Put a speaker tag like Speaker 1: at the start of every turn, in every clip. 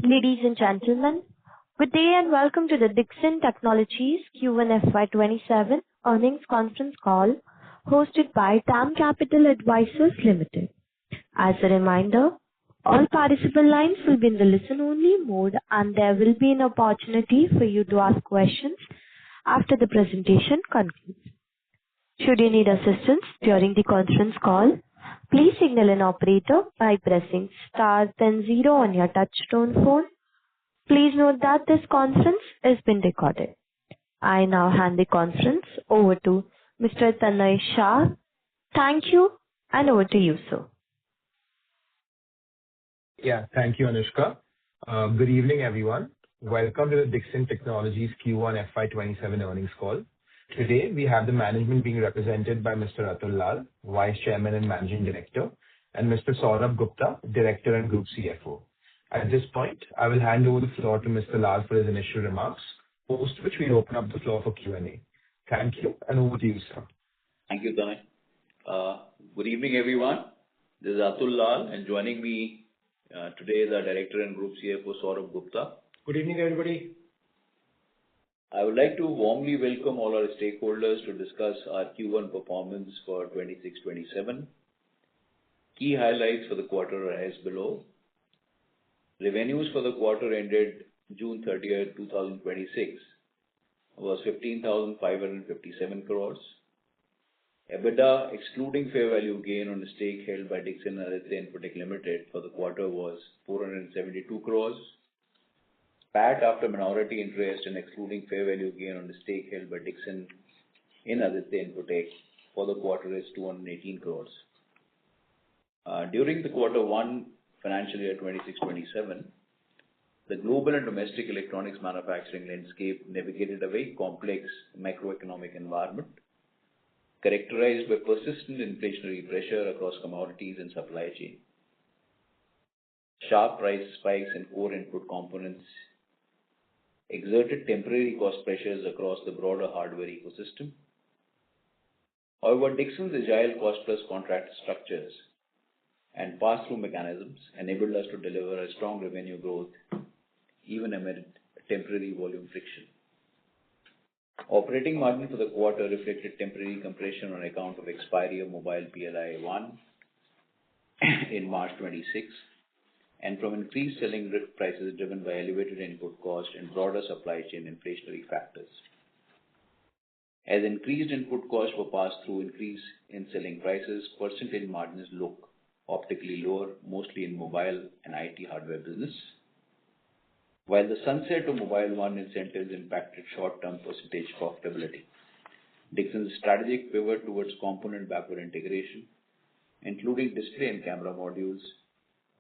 Speaker 1: Ladies and gentlemen, good day and welcome to the Dixon Technologies Q1FY27 earnings conference call hosted by DAM Capital Advisors Ltd. As a reminder, all participant lines will be in the listen-only mode, and there will be an opportunity for you to ask questions after the presentation concludes. Should you need assistance during the conference call, please signal an operator by pressing star then zero on your touchtone phone. Please note that this conference is being recorded. I now hand the conference over to Mr. Tanay Shah. Thank you, and over to you, sir.
Speaker 2: Yeah, thank you, Anushka. Good evening, everyone. Welcome to the Dixon Technologies Q1FY27 earnings call. Today, we have the management being represented by Mr. Atul Lal, Vice Chairman and Managing Director, and Mr. Saurabh Gupta, Director and Group CFO. At this point, I will hand over the floor to Mr. Lal for his initial remarks, post which we'll open up the floor for Q&A. Thank you, and over to you, sir.
Speaker 3: Thank you, Tanay. Good evening, everyone. This is Atul Lal, and joining me today is our Director and Group CFO, Saurabh Gupta.
Speaker 2: Good evening, everybody.
Speaker 3: I would like to warmly welcome all our stakeholders to discuss our Q1 performance for 26-27. Key highlights for the quarter are as below. Revenues for the quarter ended June 30th, 2026 was 15,557 crores. EBITDA, excluding fair value gain on the stake held by Dixon Technologies Ltd for the quarter was 472 crores. PAT after minority interest and excluding fair value gain on the stake held by Dixon in Aditya Infotech for the quarter is 218 crores. During the quarter 1 financial year 26-27, the global and domestic electronics manufacturing landscape navigated a very complex macroeconomic environment characterized by persistent inflationary pressure across commodities and supply chain. Sharp price spikes in core input components exerted temporary cost pressures across the broader hardware ecosystem. However, Dixon's agile cost-plus contract structures and pass-through mechanisms enabled us to deliver a strong revenue growth even amid temporary volume friction. Operating margin for the quarter reflected temporary compression on account of expiry of mobile PLI 1 in March 26 and from increased selling prices driven by elevated input cost and broader supply chain inflationary factors. As increased input costs were passed through increase in selling prices, percentage margins look optically lower, mostly in mobile and IT hardware business. While the sunset of mobile 1 incentives impacted short-term percentage profitability, Dixon's strategic pivot towards component backward integration, including display and camera modules,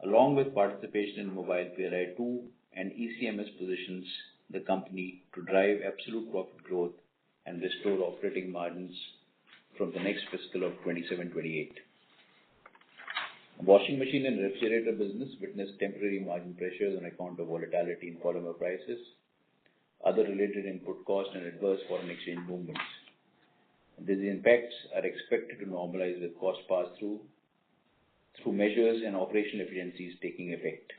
Speaker 3: along with participation in mobile PLI 2 and ECMS positions the company to drive absolute profit growth and restore operating margins from the next fiscal of 27-28. Washing machine and refrigerator business witnessed temporary margin pressures on account of volatility in polymer prices, other related input costs, and adverse foreign exchange movements. These impacts are expected to normalize with cost pass-through through measures and operational efficiencies taking effect.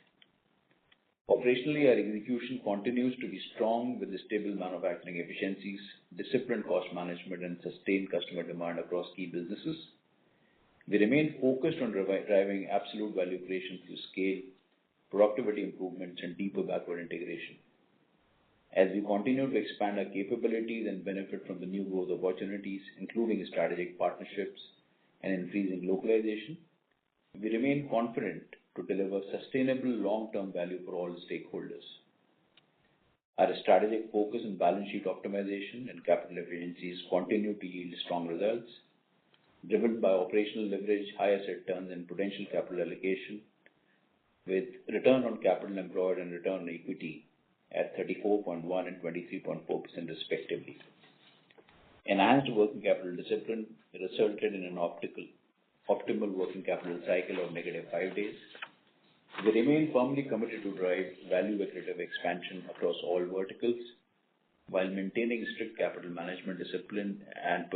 Speaker 3: Operationally, our execution continues to be strong with stable manufacturing efficiencies, disciplined cost management, and sustained customer demand across key businesses. We remain focused on driving absolute value creation through scale, productivity improvements, and deeper backward integration. As we continue to expand our capabilities and benefit from the new growth opportunities, including strategic partnerships and increasing localization, we remain confident to deliver sustainable long-term value for all stakeholders. Our strategic focus on balance sheet optimization and capital efficiencies continue to yield strong results, driven by operational leverage, high asset turns, and potential capital allocation, with return on capital employed and return on equity at 34.1 and 23.4% respectively. Enhanced working capital discipline resulted in an optimal working capital cycle of -5 days. We remain firmly committed to drive value-accretive expansion across all verticals while maintaining strict capital management discipline and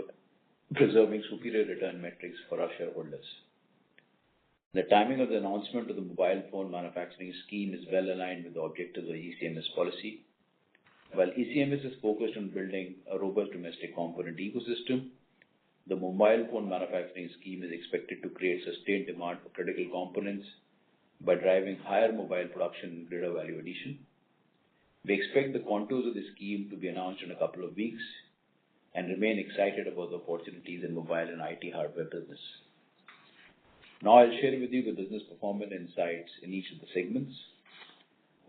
Speaker 3: preserving superior return metrics for our shareholders. The timing of the announcement of the mobile phone manufacturing scheme is well aligned with the objectives of ECMS policy. While ECMS is focused on building a robust domestic component ecosystem, the mobile phone manufacturing scheme is expected to create sustained demand for critical components by driving higher mobile production and greater value addition. We expect the contours of the scheme to be announced in a couple of weeks and remain excited about the opportunities in mobile and IT hardware business. Now I'll share with you the business performance insights in each of the segments.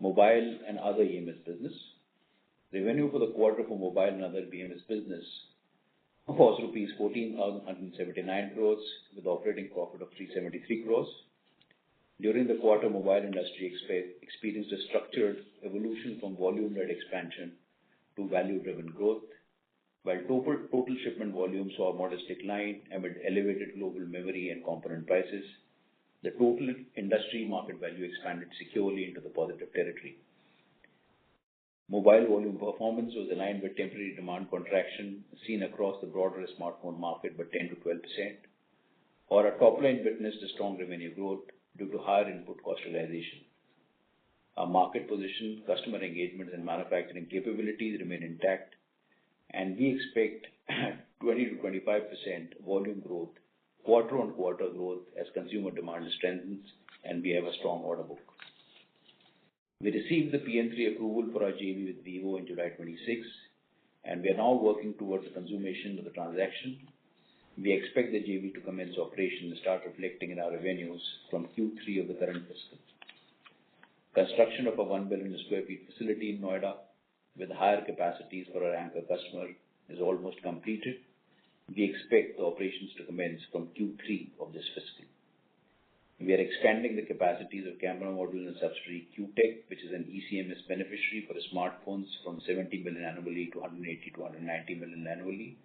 Speaker 3: Mobile and other EMS business. Revenue for the quarter for mobile and other EMS business was rupees 14,179 crores with operating profit of 373 crores. During the quarter, mobile industry experienced a structured evolution from volume-led expansion to value-driven growth. While total shipment volume saw a modest decline amid elevated global memory and component prices, the total industry market value expanded securely into the positive territory. Mobile volume performance was aligned with temporary demand contraction seen across the broader smartphone market by 10 to 12%, or our top line witnessed a strong revenue growth due to higher input cost realization. Our market position, customer engagements, and manufacturing capabilities remain intact, and we expect 20 to 25% volume growth, quarter-on-quarter growth as consumer demand strengthens and we have a strong order book. We received the PN3 approval for our JV with Vivo in July 26, and we are now working towards the consummation of the transaction. We expect the JV to commence operation and start reflecting in our revenues from Q3 of the current fiscal. Construction of a 1 billion square feet facility in Noida with higher capacities for our anchor customer is almost completed. We expect the operations to commence from Q3 of this fiscal. We are expanding the capacities of camera module and subsidiary Q-Tech, which is an ECMS beneficiary for smartphones, from 70 million annually to 180 to 190 million annually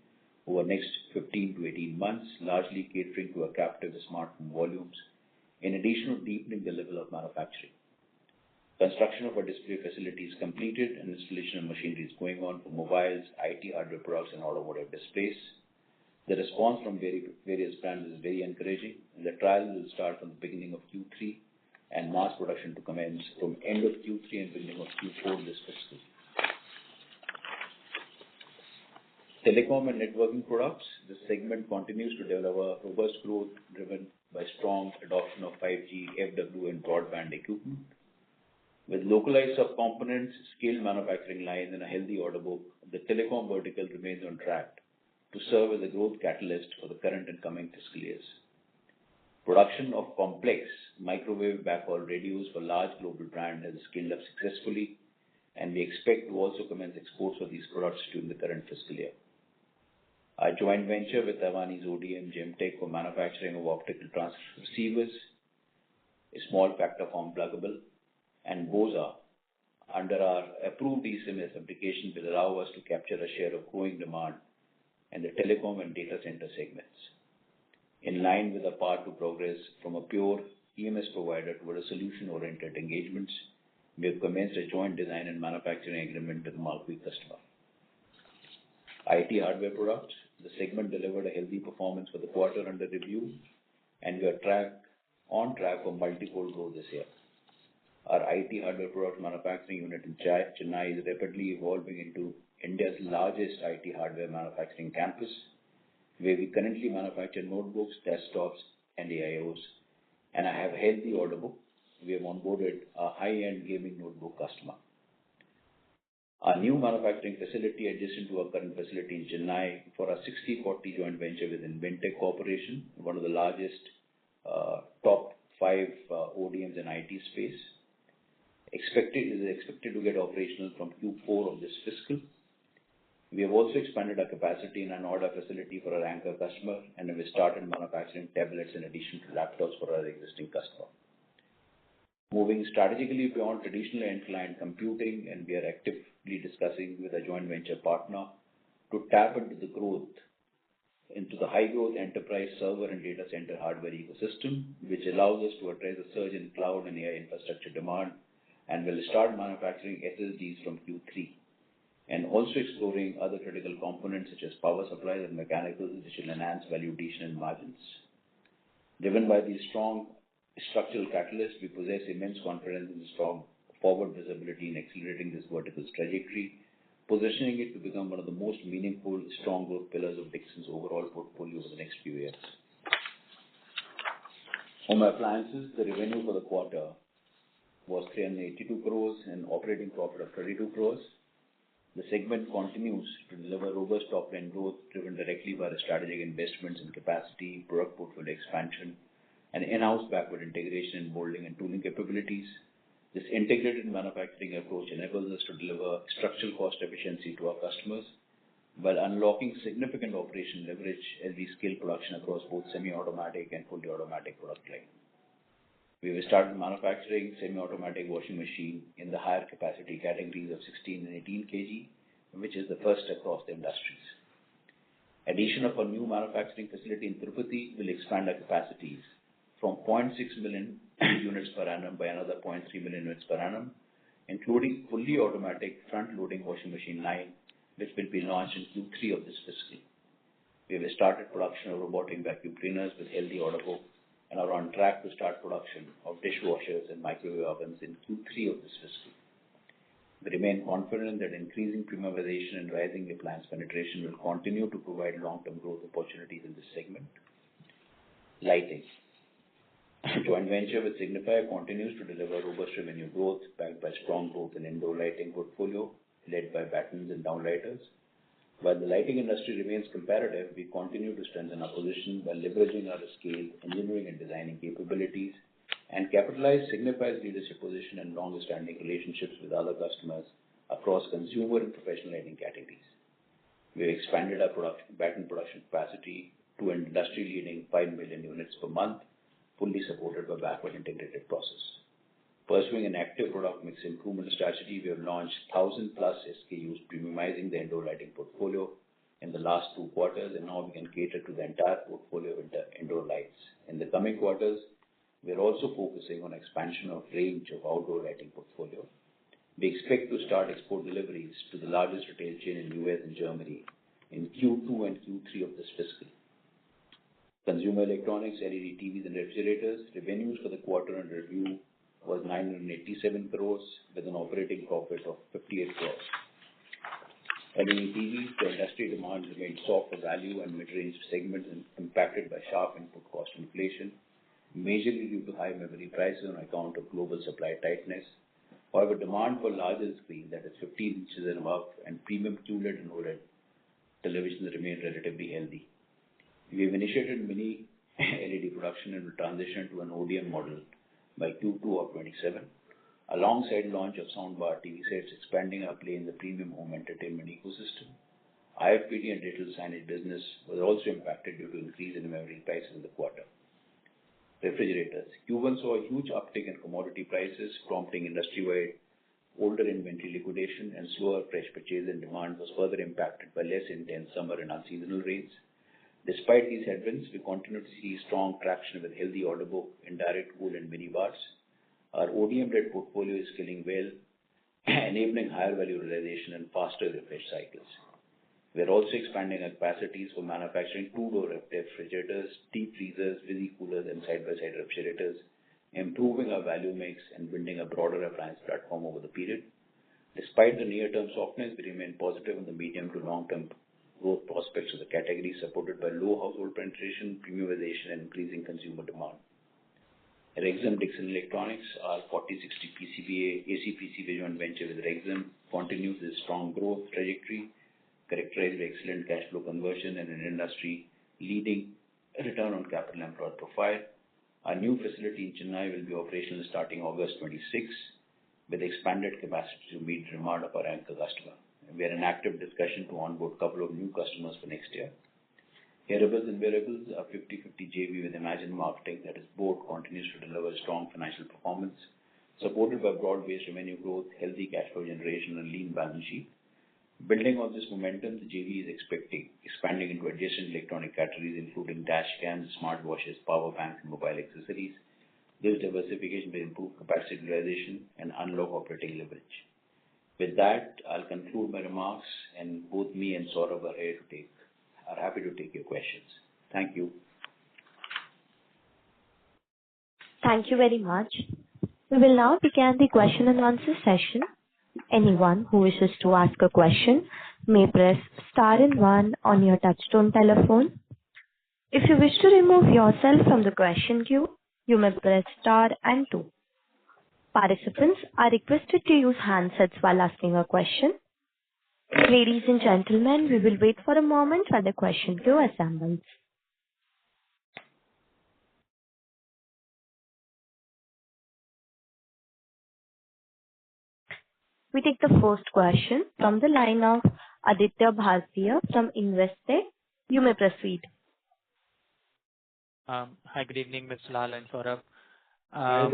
Speaker 3: over next 15 to 18 months, largely catering to our captive smartphone volumes, in addition to deepening the level of manufacturing. Construction of our display facility is completed and installation of machinery is going on for mobiles, IT hardware products, and automotive displays. The response from various brands is very encouraging, and the trial will start from the beginning of Q3 and mass production to commence from end of Q3 and beginning of Q4 this fiscal. Telecom and networking products. This segment continues to deliver robust growth driven by strong adoption of 5G, FW, and broadband equipment. With localized subcomponents, scaled manufacturing lines, and a healthy order book, the telecom vertical remains on track to serve as a growth catalyst for the current and coming fiscal years. Production of complex microwave backhaul radios for large global brands has scaled up successfully, and we expect to also commence exports of these products during the current fiscal year. Our joint venture with Taiwanese ODM Gemtech for manufacturing of optical transceivers, a small factor form pluggable, and BOSA under our approved ECMS application will allow us to capture a share of growing demand in the telecom and data center segments. In line with our path to progress from a pure EMS provider toward a solution-oriented engagements, we have commenced a joint design and manufacturing agreement with a marquee customer. IT hardware products. The segment delivered a healthy performance for the quarter under review, and we are on track for multi-fold growth this year. Our IT hardware product manufacturing unit in Chennai is rapidly evolving into India's largest IT hardware manufacturing campus, where we currently manufacture notebooks, desktops, and AIOs, and I have a healthy order book. We have onboarded a high-end gaming notebook customer. Our new manufacturing facility adjacent to our current facility in Chennai for a 60-40 joint venture with Inventec Corporation, one of the largest top 5 ODMs in IT space. Is expected to get operational from Q4 of this fiscal. We have also expanded our capacity in an order facility for our anchor customer, and we started manufacturing tablets in addition to laptops for our existing customer. Moving strategically beyond traditional end client computing, and we are actively discussing with a joint venture partner to tap into the high growth enterprise server and data center hardware ecosystem, which allows us to address a surge in cloud and AI infrastructure demand, and will start manufacturing SSDs from Q3, and also exploring other critical components such as power supplies and mechanicals, which will enhance value addition and margins. Driven by these strong structural catalyst, we possess immense confidence in the strong forward visibility in accelerating this vertical's trajectory, positioning it to become one of the most meaningful, strong growth pillars of Dixon's overall portfolio over the next few years. Home appliances, the revenue for the quarter was 382 crores and operating profit of 32 crores. The segment continues to deliver robust top-line growth driven directly by the strategic investments in capacity, product portfolio expansion, and in-house backward integration in molding and tooling capabilities. This integrated manufacturing approach enables us to deliver structural cost efficiency to our customers while unlocking significant operational leverage as we scale production across both semi-automatic and fully automatic product line. We have started manufacturing semi-automatic washing machine in the higher capacity categories of 16 and 18 kg, which is the first across the industries. Addition of a new manufacturing facility in Tirupati will expand our capacities from 0.6 million units per annum by another 0.3 million units per annum, including fully automatic front-loading washing machine line, which will be launched in Q3 of this fiscal. We have started production of robotic vacuum cleaners with healthy order book and are on track to start production of dishwashers and microwave ovens in Q3 of this fiscal. We remain confident that increasing premiumization and rising appliance penetration will continue to provide long-term growth opportunities in this segment. Lighting. Joint venture with Signifier continues to deliver robust revenue growth backed by strong growth in indoor lighting portfolio led by battens and downlighters. While the lighting industry remains competitive, we continue to strengthen our position by leveraging our scale, engineering and designing capabilities, and capitalize Signifier's leadership position and long-standing relationships with other customers across consumer and professional lighting categories. We have expanded our batten production capacity to an industry-leading 5 million units per month, fully supported by backward integrated process. Pursuing an active product mix improvement strategy, we have launched 1,000+ SKUs premiumizing the indoor lighting portfolio in the last 2 quarters, and now we can cater to the entire portfolio of indoor lights. In the coming quarters, we are also focusing on expansion of range of outdoor lighting portfolio. We expect to start export deliveries to the largest retail chain in US and Germany in Q2 and Q3 of this fiscal. Consumer electronics, LED TVs and refrigerators, revenues for the quarter under review was 987 crores with an operating profit of 58 crores. LED TVs, the industry demand remained soft for value and mid-range segments and impacted by sharp input cost inflation, majorly due to high memory prices on account of global supply tightness. However, demand for larger screen, that is 15 inches and above, and premium QLED and OLED televisions remained relatively healthy. We have initiated mini LED production and will transition to an ODM model by Q2 of 27, alongside launch of soundbar TV sets, expanding our play in the premium home entertainment ecosystem. IFPD and digital signage business was also impacted due to increase in memory prices in the quarter. Refrigerators. Q1 saw a huge uptick in commodity prices, prompting industry-wide older inventory liquidation and slower fresh purchase, and demand was further impacted by less intense summer and unseasonal rains. Despite these headwinds, we continue to see strong traction with healthy order book in direct cool and mini bars. Our ODM-led portfolio is scaling well, enabling higher value realization and faster refresh cycles. We are also expanding our capacities for manufacturing two-door refrigerators, deep freezers, visi coolers, and side-by-side refrigerators, improving our value mix and building a broader appliance platform over the period. Despite the near-term softness, we remain positive on the medium to long-term growth prospects of the category, supported by low household penetration, premiumization, and increasing consumer demand. Rexxam Dixon Electronics, our 4060 PCBA AC PCBA joint venture with Rexxam, continues its strong growth trajectory, characterized by excellent cash flow conversion and an industry-leading return on capital employed profile. Our new facility in Chennai will be operational starting August 26, with expanded capacity to meet the demand of our anchor customer. We are in active discussion to onboard a couple of new customers for next year. Hearables and wearables, a 50/50 JV with Imagine Marketing, that is board, continues to deliver strong financial performance, supported by broad-based revenue growth, healthy cash flow generation, and lean balance sheet. Building on this momentum, the JV is expanding into adjacent electronic categories, including dash cams, smartwatches, power banks, and mobile accessories. This diversification will improve capacity utilization and unlock operating leverage. With that, I'll conclude my remarks, and both me and Saurabh are happy to take your questions. Thank you.
Speaker 1: Thank you very much. We will now begin the question and answer session. Anyone who wishes to ask a question may press star and one on your touchtone telephone. If you wish to remove yourself from the question queue, you may press star and two. Participants are requested to use handsets while asking a question. Ladies and gentlemen, we will wait for a moment while the question queue assembles. We take the first question from the line of Aditya Bhartiya from Investec. You may proceed.
Speaker 4: Hi, good evening, Mr. Lal and Saurabh.
Speaker 3: Hi,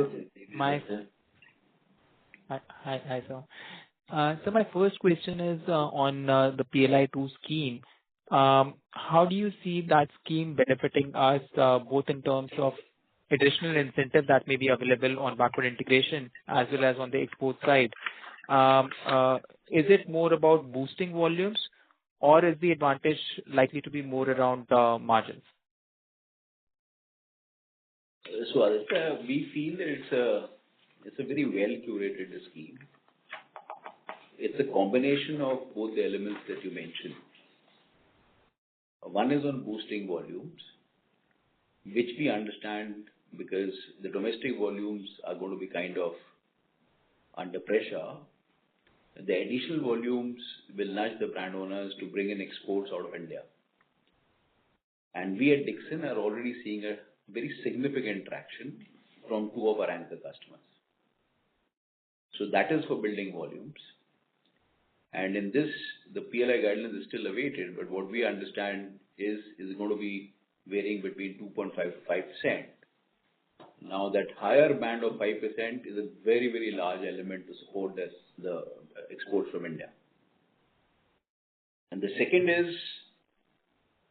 Speaker 4: My Hi, sir. So my first question is on the PLI-2 scheme. How do you see that scheme benefiting us, both in terms of additional incentive that may be available on backward integration as well as on the export side? Is it more about boosting volumes, or is the advantage likely to be more around margins?
Speaker 3: So Aditya, we feel that it's a very well curated scheme. It's a combination of both the elements that you mentioned. One is on boosting volumes, which we understand because the domestic volumes are going to be kind of under pressure. The additional volumes will nudge the brand owners to bring in exports out of India. And we at Dixon are already seeing a very significant traction from two of our anchor customers. So that is for building volumes. And in this, the PLI guidelines is still awaited, but what we understand is going to be varying between 2.5 to 5%. Now that higher band of 5% is a very, very large element to support the exports from India. And the second is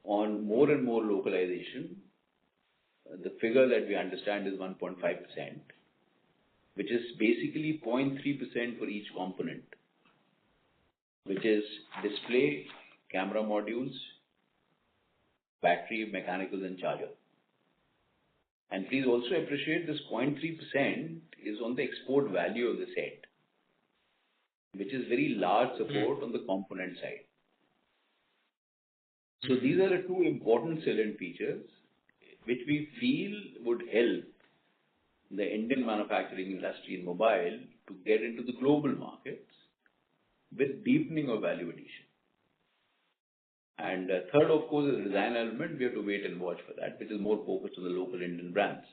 Speaker 3: on more and more localization. The figure that we understand is 1.5%, which is basically 0.3% for each component, which is display, camera modules, battery, mechanicals, and charger. And please also appreciate this 0.3% is on the export value of the set, which is very large support on the component side. So these are the two important salient features which we feel would help the Indian manufacturing industry in mobile to get into the global markets with deepening of value addition. And third, of course, is the design element. We have to wait and watch for that, which is more focused on the local Indian brands.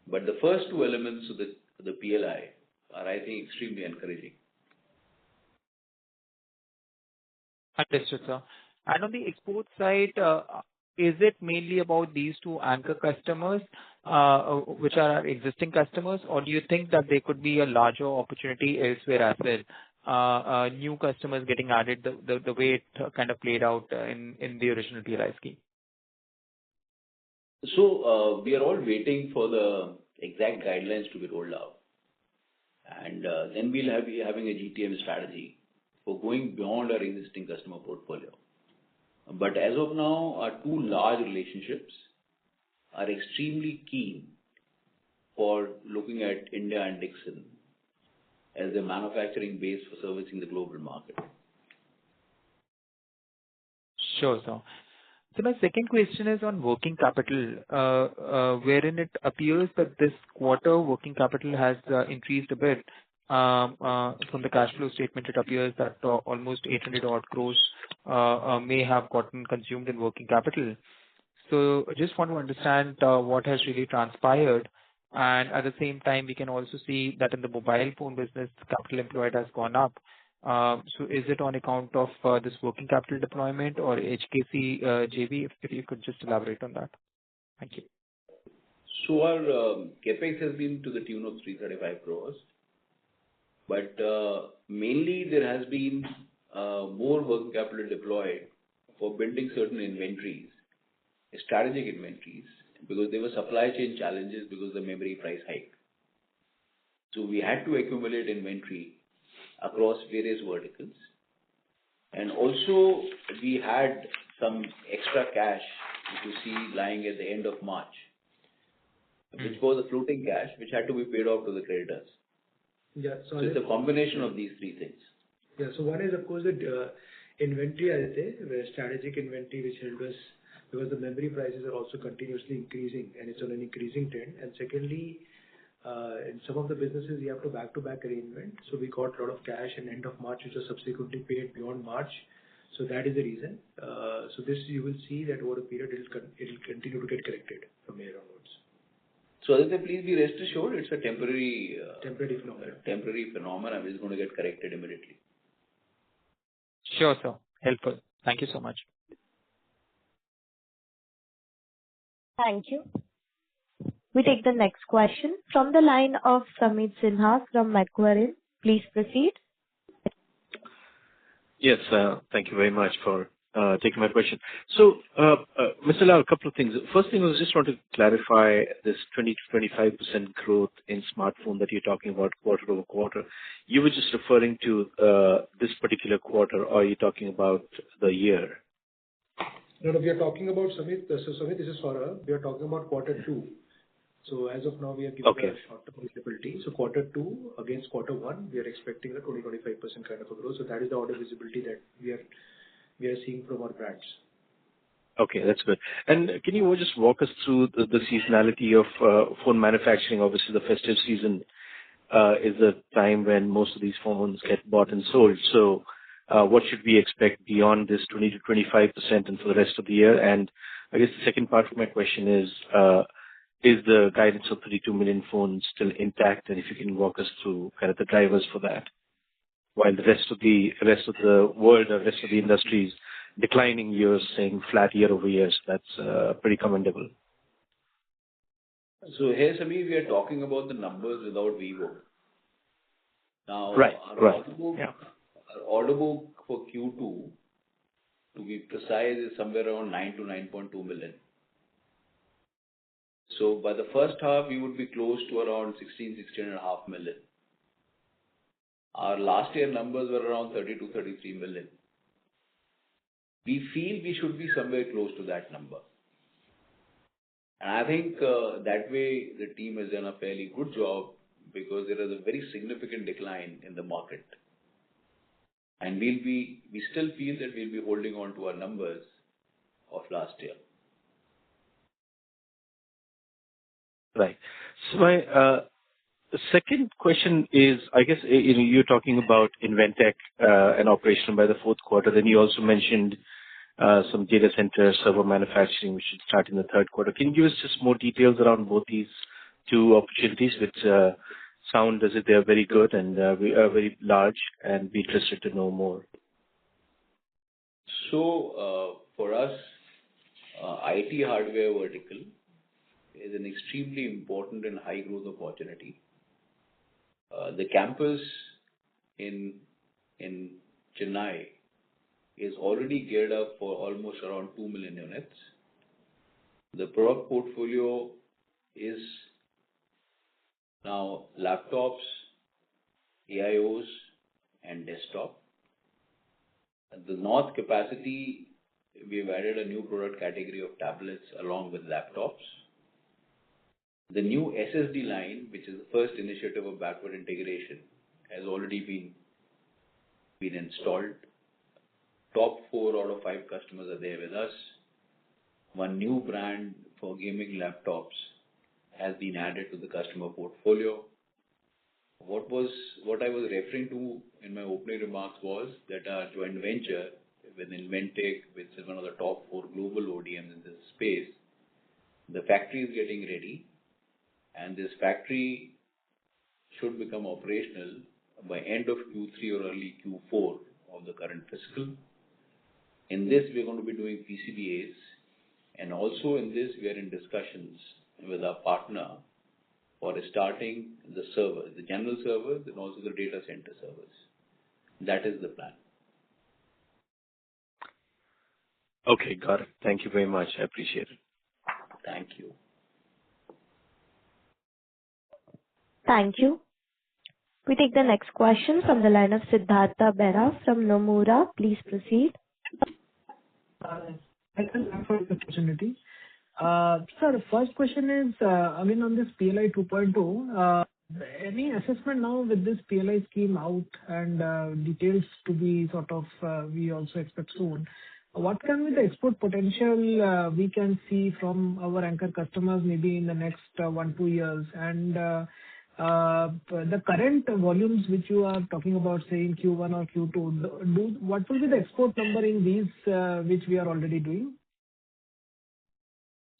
Speaker 3: But the first two elements of the PLI are, I think, extremely encouraging.
Speaker 4: Understood, sir. And on the export side, is it mainly about these two anchor customers, which are our existing customers, or do you think that there could be a larger opportunity elsewhere as well? New customers getting added the way it kind of played out in the original PLI scheme?
Speaker 3: So we are all waiting for the exact guidelines to be rolled out. And then we'll be having a GTM strategy for going beyond our existing customer portfolio. But as of now, our two large relationships are extremely keen for looking at India and Dixon as a manufacturing base for servicing the global market.
Speaker 4: Sure, sir. So my second question is on working capital, wherein it appears that this quarter working capital has increased a bit. From the cash flow statement, it appears that almost 800 odd crores may have gotten consumed in working capital. So I just want to understand what has really transpired. And at the same time, we can also see that in the mobile phone business, capital employed has gone up. So is it on account of this working capital deployment or HKC JV? If you could just elaborate on that. Thank you.
Speaker 3: So our capex has been to the tune of 335 crores. But mainly there has been more working capital deployed for building certain inventories, strategic inventories, because there were supply chain challenges because of the memory price hike. So we had to accumulate inventory across various verticals. And also we had some extra cash, which you see lying at the end of March. which was a floating cash, which had to be paid off to the creditors.
Speaker 5: Yeah.
Speaker 3: So it's a combination of these three things.
Speaker 5: Yeah. So one is, of course, the inventory, I say, where strategic inventory, which helped us because the memory prices are also continuously increasing, and it's on an increasing trend. And secondly, in some of the businesses, you have to back-to-back arrangement. So we got a lot of cash in end of March, which was subsequently paid beyond March. So that is the reason. So this you will see that over a period, it'll continue to get corrected from here onwards.
Speaker 3: So Aditya, please be rest assured, it's a temporary
Speaker 5: phenomenon.
Speaker 3: Temporary phenomenon which is going to get corrected immediately.
Speaker 4: Sure, sir. Helpful. Thank you so much.
Speaker 1: Thank you. We take the next question from the line of Samit Sinha from Macquarie. Please proceed.
Speaker 6: Yes, thank you very much for taking my question. So, Mr. Lal, a couple of things. First thing, I just want to clarify this 20 to 25% growth in smartphone that you're talking about quarter over quarter. You were just referring to this particular quarter, or are you talking about the year?
Speaker 5: No, we are talking about Samit. So Samit, this is Saurabh. We are talking about quarter 2. So as of now, we have given a short-term visibility. So quarter 2 against quarter 1, we are expecting a 20-25% kind of a growth. So that is the order visibility that we are seeing from our brands.
Speaker 6: Okay, that's good. And can you just walk us through the seasonality of phone manufacturing? Obviously, the festive season is a time when most of these phones get bought and sold. So what should we expect beyond this 20 to 25% and for the rest of the year? And I guess the second part of my question is the guidance of 32 million phones still intact? And if you can walk us through kind of the drivers for that, while the rest of the world or rest of the industry is declining, you're saying flat year over year. So that's pretty commendable.
Speaker 3: So here, Samir, we are talking about the numbers without Vivo. Now, our order book for Q2, to be precise, is somewhere around 9 to 9.2 million. So by the first half, we would be close to around 16.5 million. Our last year numbers were around 30 to 33 million. We feel we should be somewhere close to that number. And I think that way the team has done a fairly good job because there is a very significant decline in the market. And we still feel that we'll be holding on to our numbers of last year.
Speaker 6: Right. So my second question is, I guess you're talking about Inventec and operational by the fourth quarter. Then you also mentioned some data center server manufacturing, which should start in the third quarter. Can you give us just more details around both these two opportunities, which sound as if they are very good and we are very large, and be interested to know more?
Speaker 3: So for us, IT hardware vertical is an extremely important and high growth opportunity. The campus in Chennai is already geared up for almost around 2 million units. The product portfolio is now laptops, AIOs, and desktop. At the north capacity, we've added a new product category of tablets along with laptops. The new SSD line, which is the first initiative of backward integration, has already been installed. Top 4 out of 5 customers are there with us. One new brand for gaming laptops has been added to the customer portfolio. What I was referring to in my opening remarks was that our joint venture with Inventec, which is one of the top 4 global ODMs in this space, the factory is getting ready. And this factory should become operational by end of Q3 or early Q4 of the current fiscal. In this, we're going to be doing PCBAs. And also in this, we are in discussions with our partner for starting the servers, the general servers, and also the data center servers. That is the plan.
Speaker 6: Okay, got it. Thank you very much. I appreciate it.
Speaker 3: Thank you.
Speaker 1: Thank you. We take the next question from the line of Siddhartha Bera from Nomura. Please proceed.
Speaker 7: Thank you for the opportunity.
Speaker 5: Sir, the first question is, again, on this PLI 2.0. Any assessment now with this PLI scheme out and details to be sort of, we also expect soon. What can be the export potential we can see from our anchor customers maybe in the next 1-2 years? And the current volumes which you are talking about, say, in Q1 or Q2, what will be the export number in these which we are already doing?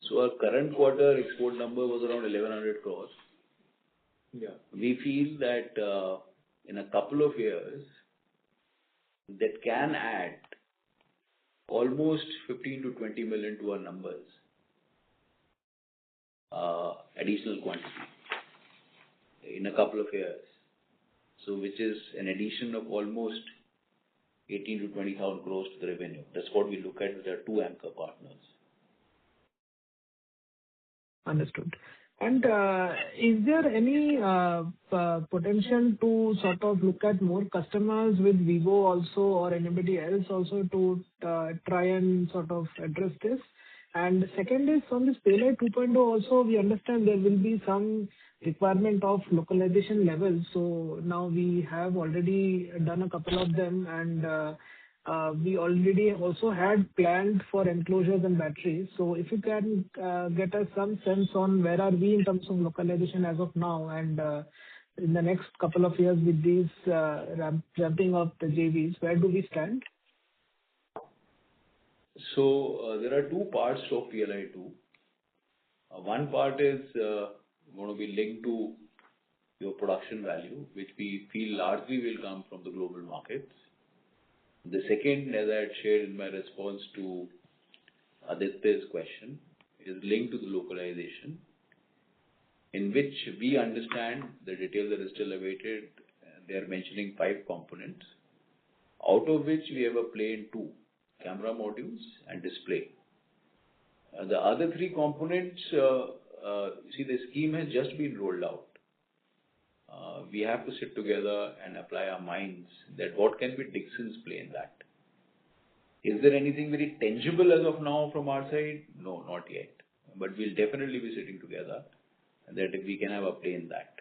Speaker 3: So our current quarter export number was around 1,100 crores.
Speaker 5: Yeah.
Speaker 3: We feel that in a couple of years, that can add almost 15 to 20 million to our numbers, additional quantity in a couple of years. So which is an addition of almost 18 to 20,000 crores to the revenue. That's what we look at with our two anchor partners.
Speaker 5: Understood. And is there any potential to sort of look at more customers with Vivo also or anybody else also to try and sort of address this? And second is on this PLI 2.0 also, we understand there will be some requirement of localization levels. So now we have already done a couple of them, and we already also had planned for enclosures and batteries. So if you can get us some sense on where are we in terms of localization as of now, and in the next couple of years with these ramping up the JVs, where do we stand?
Speaker 3: So there are two parts of PLI 2. One part is going to be linked to your production value, which we feel largely will come from the global markets. The second, as I had shared in my response to Aditya's question, is linked to the localization, in which we understand the details that are still awaited. They are mentioning 5 components, out of which we have a play in 2, camera modules and display. The other 3 components, see, the scheme has just been rolled out. We have to sit together and apply our minds that what can be Dixon's play in that. Is there anything very tangible as of now from our side? No, not yet. But we'll definitely be sitting together and that we can have a play in that.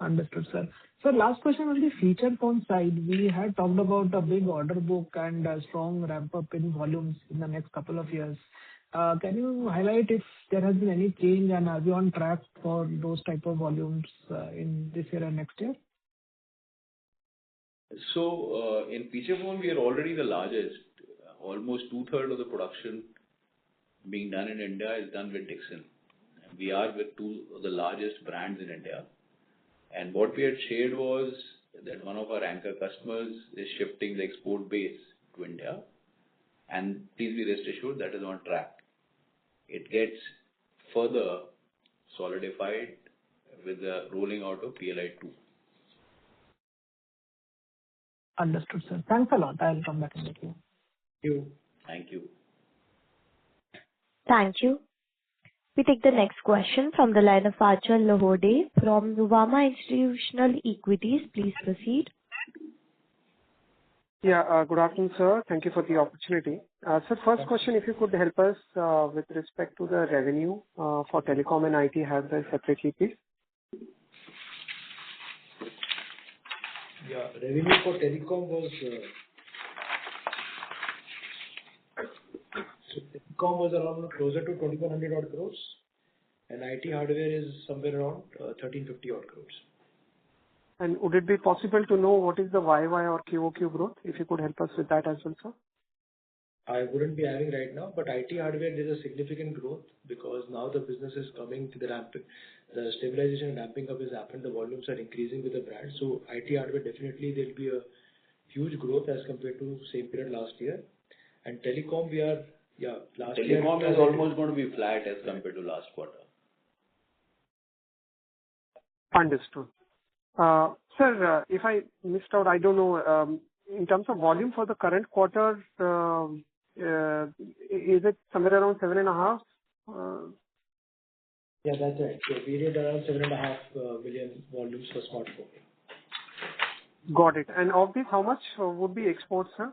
Speaker 5: Understood, sir. So last question on the feature phone side. We had talked about a big order book and a strong ramp up in volumes in the next couple of years. Can you highlight if there has been any change, and are we on track for those type of volumes in this year and next year?
Speaker 3: So in feature phone, we are already the largest. Almost 2/3 of the production being done in India is done with Dixon. We are with 2 of the largest brands in India. And what we had shared was that one of our anchor customers is shifting the export base to India. And please be rest assured that is on track. It gets further solidified with the rolling out of PLI 2.
Speaker 5: Understood, sir. Thanks a lot. I'll come back in the queue.
Speaker 3: Thank you.
Speaker 1: Thank you. We take the next question from the line of Achal Lohode from Nuvama Institutional Equities. Please proceed.
Speaker 7: Yeah, good afternoon, sir. Thank you for the opportunity. Sir, first question, if you could help us with respect to the revenue for telecom and IT hardware separately, please.
Speaker 5: Yeah, revenue for telecom was around closer to 2,100 odd crores, and IT hardware is somewhere around 1,350 odd crores.
Speaker 7: And would it be possible to know what is the YY or QOQ growth, if you could help us with that as well, sir?
Speaker 5: I wouldn't be having right now, but IT hardware, there's a significant growth because now the business is coming to the ramp. The stabilization and ramping up has happened. The volumes are increasing with the brand. So IT hardware, definitely there'll be a huge growth as compared to same period last year. And telecom, we are, last year.
Speaker 3: Telecom is almost going to be flat as compared to last quarter.
Speaker 7: Understood. Sir, if I missed out, I don't know, in terms of volume for the current quarter, is it somewhere around 7.5?
Speaker 5: Yeah, that's right. So we did around 7.5 million volumes for smartphone.
Speaker 7: Got it. And of this, how much would be exports, sir?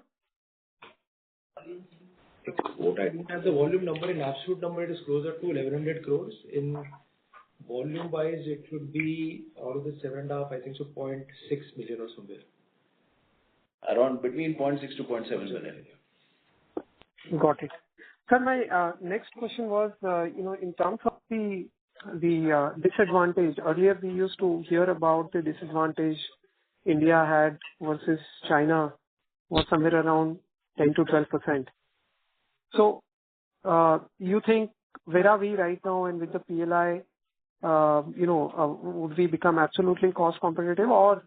Speaker 3: Export,
Speaker 5: I don't have the volume number. In absolute number, it is closer to 1,100 crores. In volume-wise, it should be out of the 7.5, I think so, 0.6 million or somewhere.
Speaker 3: around between 0.6 to 0.7 million.
Speaker 7: Got it. Sir, my next question was, in terms of the disadvantage, earlier we used to hear about the disadvantage India had versus China was somewhere around 10 to 12%. So, you think where are we right now, and with the PLI, would we become absolutely cost competitive, or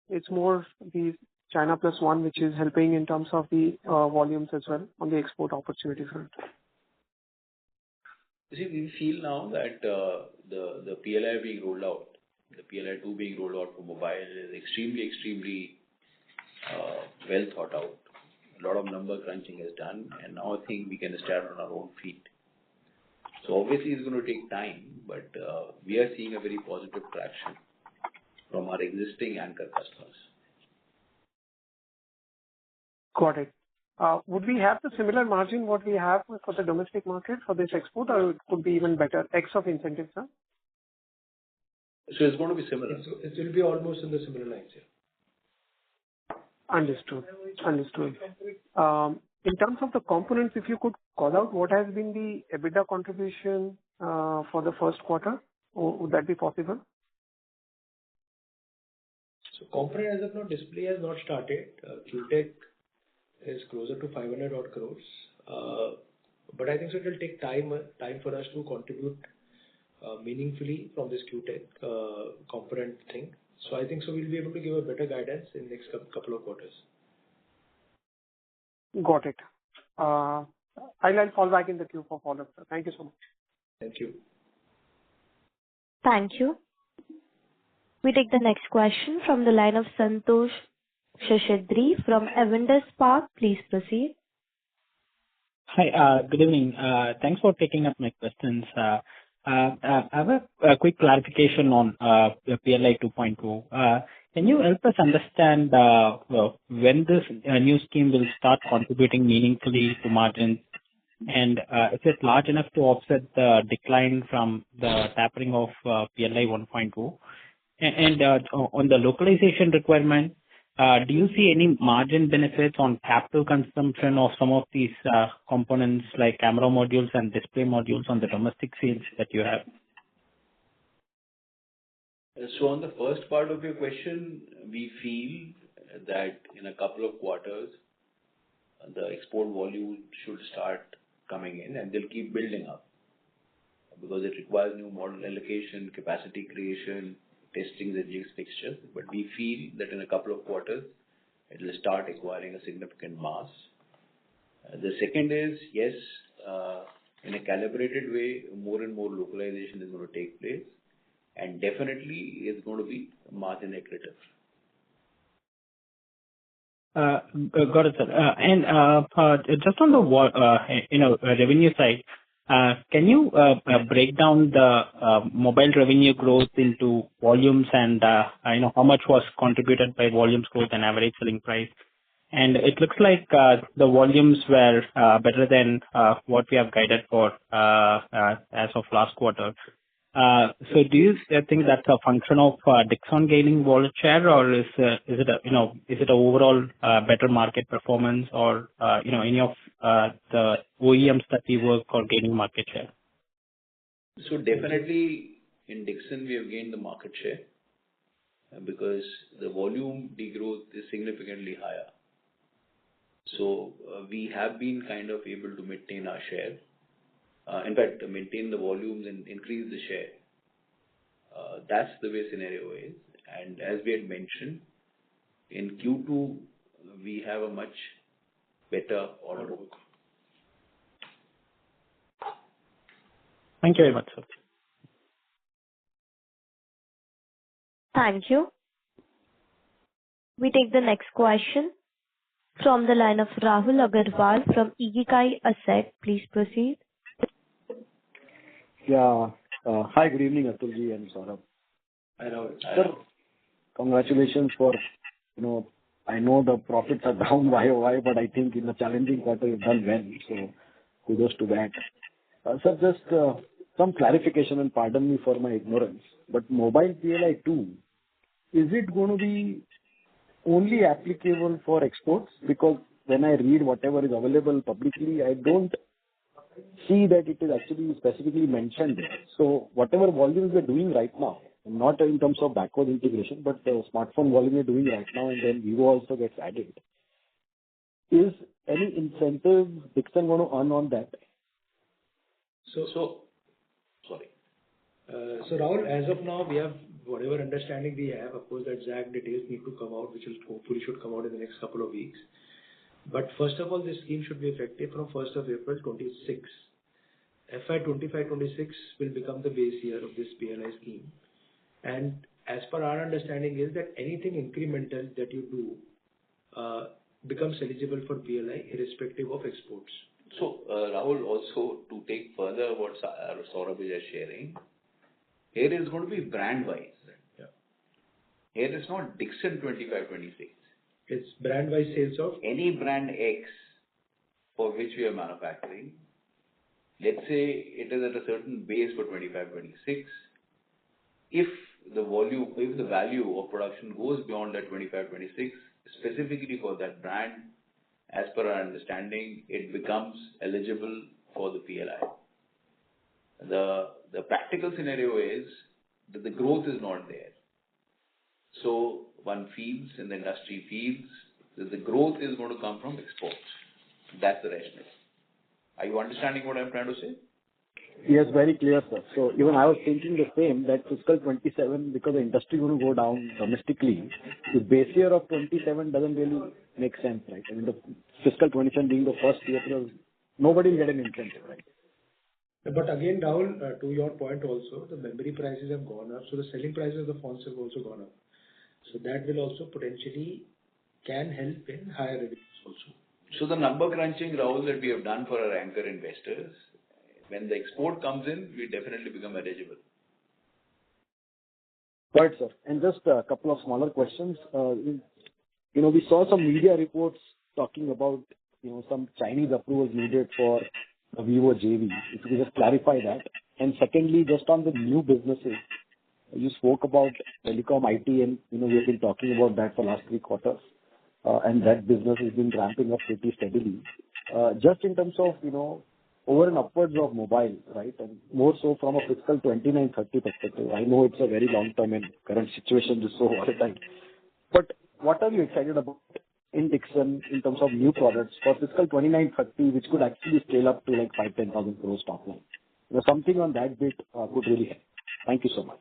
Speaker 7: it's more the China plus one which is helping in terms of the volumes as well on the export opportunity front?
Speaker 3: You see, we feel now that the PLI being rolled out, the PLI 2 being rolled out for mobile is extremely well thought out. A lot of number crunching is done, and now I think we can stand on our own feet. So obviously it's going to take time, but we are seeing a very positive traction from our existing anchor customers.
Speaker 7: Got it. Would we have the similar margin what we have for the domestic market for this export, or it could be even better, X of incentives, sir?
Speaker 3: So it's going to be similar.
Speaker 5: It will be almost in the similar lines, yeah.
Speaker 7: Understood. In terms of the components, if you could call out what has been the EBITDA contribution for the first quarter, would that be possible?
Speaker 5: So component as of now, display has not started. QTech is closer to 500 odd crores. But I think so it will take time for us to contribute meaningfully from this QTech component thing. So I think so we'll be able to give a better guidance in next couple of quarters.
Speaker 7: Got it. I'll fall back in the queue for follow-up, sir. Thank you so much.
Speaker 5: Thank you.
Speaker 1: Thank you. We take the next question from the line of Santosh Shashidri from Avendus Spark. Please proceed.
Speaker 8: Hi, good evening. Thanks for taking up my questions. I have a quick clarification on the PLI 2.0. Can you help us understand when this new scheme will start contributing meaningfully to margins? And is it large enough to offset the decline from the tapering of PLI 1.0? And on the localization requirement, do you see any margin benefits on capital consumption of some of these components like camera modules and display modules on the domestic sales that you have?
Speaker 3: So on the first part of your question, we feel that in a couple of quarters, the export volume should start coming in, and they'll keep building up because it requires new model allocation, capacity creation, testing the jigs fixtures. But we feel that in a couple of quarters, it will start acquiring a significant mass. The second is, yes, in a calibrated way, more and more localization is going to take place, and definitely is going to be margin accretive.
Speaker 8: Got it, sir. And just on the revenue side, can you break down the mobile revenue growth into volumes and how much was contributed by volumes growth and average selling price? And it looks like the volumes were better than what we have guided for as of last quarter. So do you think that's a function of Dixon gaining wallet share, or is it a overall better market performance, or any of the OEMs that we work for gaining market share?
Speaker 3: So definitely in Dixon we have gained the market share because the volume degrowth is significantly higher. So we have been kind of able to maintain our share. In fact, maintain the volumes and increase the share. That's the way scenario is. And as we had mentioned, in Q2, we have a much better order book.
Speaker 8: Thank you very much, sir.
Speaker 1: Thank you. We take the next question from the line of Rahul Agarwal from Ikigai Asset. Please proceed.
Speaker 9: Yeah. Hi, good evening, Atulji and Saurabh.
Speaker 3: Hello.
Speaker 9: Sir, congratulations for, I know the profits are down YOY, but I think in a challenging quarter you've done well. So Kudos to that. Sir, just some clarification, and pardon me for my ignorance, but mobile PLI 2, is it going to be only applicable for exports? Because when I read whatever is available publicly, I don't see that it is actually specifically mentioned there. So whatever volumes we're doing right now, not in terms of backward integration, but the smartphone volume we're doing right now, and then Vivo also gets added. Is any incentive Dixon going to earn on that?
Speaker 3: So
Speaker 5: Rahul, as of now, we have whatever understanding we have. Of course, the exact details need to come out, which will hopefully should come out in the next couple of weeks. But first of all, this scheme should be effective from 1st of April 26. FY 25-26 will become the base year of this PLI scheme. And as per our understanding is that anything incremental that you do becomes eligible for PLI irrespective of exports.
Speaker 3: So, Rahul, also to take further what Saurabh is sharing, here is going to be brand-wise.
Speaker 5: Yeah.
Speaker 3: Here is not Dixon 25-26.
Speaker 5: It's brand-wise sales of
Speaker 3: any brand X for which we are manufacturing. Let's say it is at a certain base for 25-26. If the value of production goes beyond that 25-26, specifically for that brand, as per our understanding, it becomes eligible for the PLI. The practical scenario is that the growth is not there. So one feels, and the industry feels, that the growth is going to come from exports. That's the rationale. Are you understanding what I'm trying to say?
Speaker 9: Yes, very clear, sir. So even I was thinking the same, that fiscal 27, because the industry is going to go down domestically, the base year of 27 doesn't really make sense, right? I mean, the fiscal 27 being the first year, because nobody will get an incentive, right?
Speaker 5: But again, Rahul, to your point also, the memory prices have gone up, so the selling prices of the phones have also gone up. So that will also potentially can help in higher revenues also.
Speaker 3: So the number crunching, Rahul, that we have done for our anchor investors, when the export comes in, we definitely become eligible.
Speaker 9: Right, sir. And just a couple of smaller questions. We saw some media reports talking about, some Chinese approvals needed for the Vivo JV. If you could just clarify that. And secondly, just on the new businesses, you spoke about telecom IT, and, we have been talking about that for last 3 quarters. And that business has been ramping up pretty steadily. Just in terms of, over and upwards of mobile, right? And more so from a fiscal 29-30 perspective. I know it's a very long term and current situation is so volatile. But what are you excited about in Dixon in terms of new products for fiscal 29-30, which could actually scale up to like 5,000-10,000 crores top line? Something on that bit could really help. Thank you so much.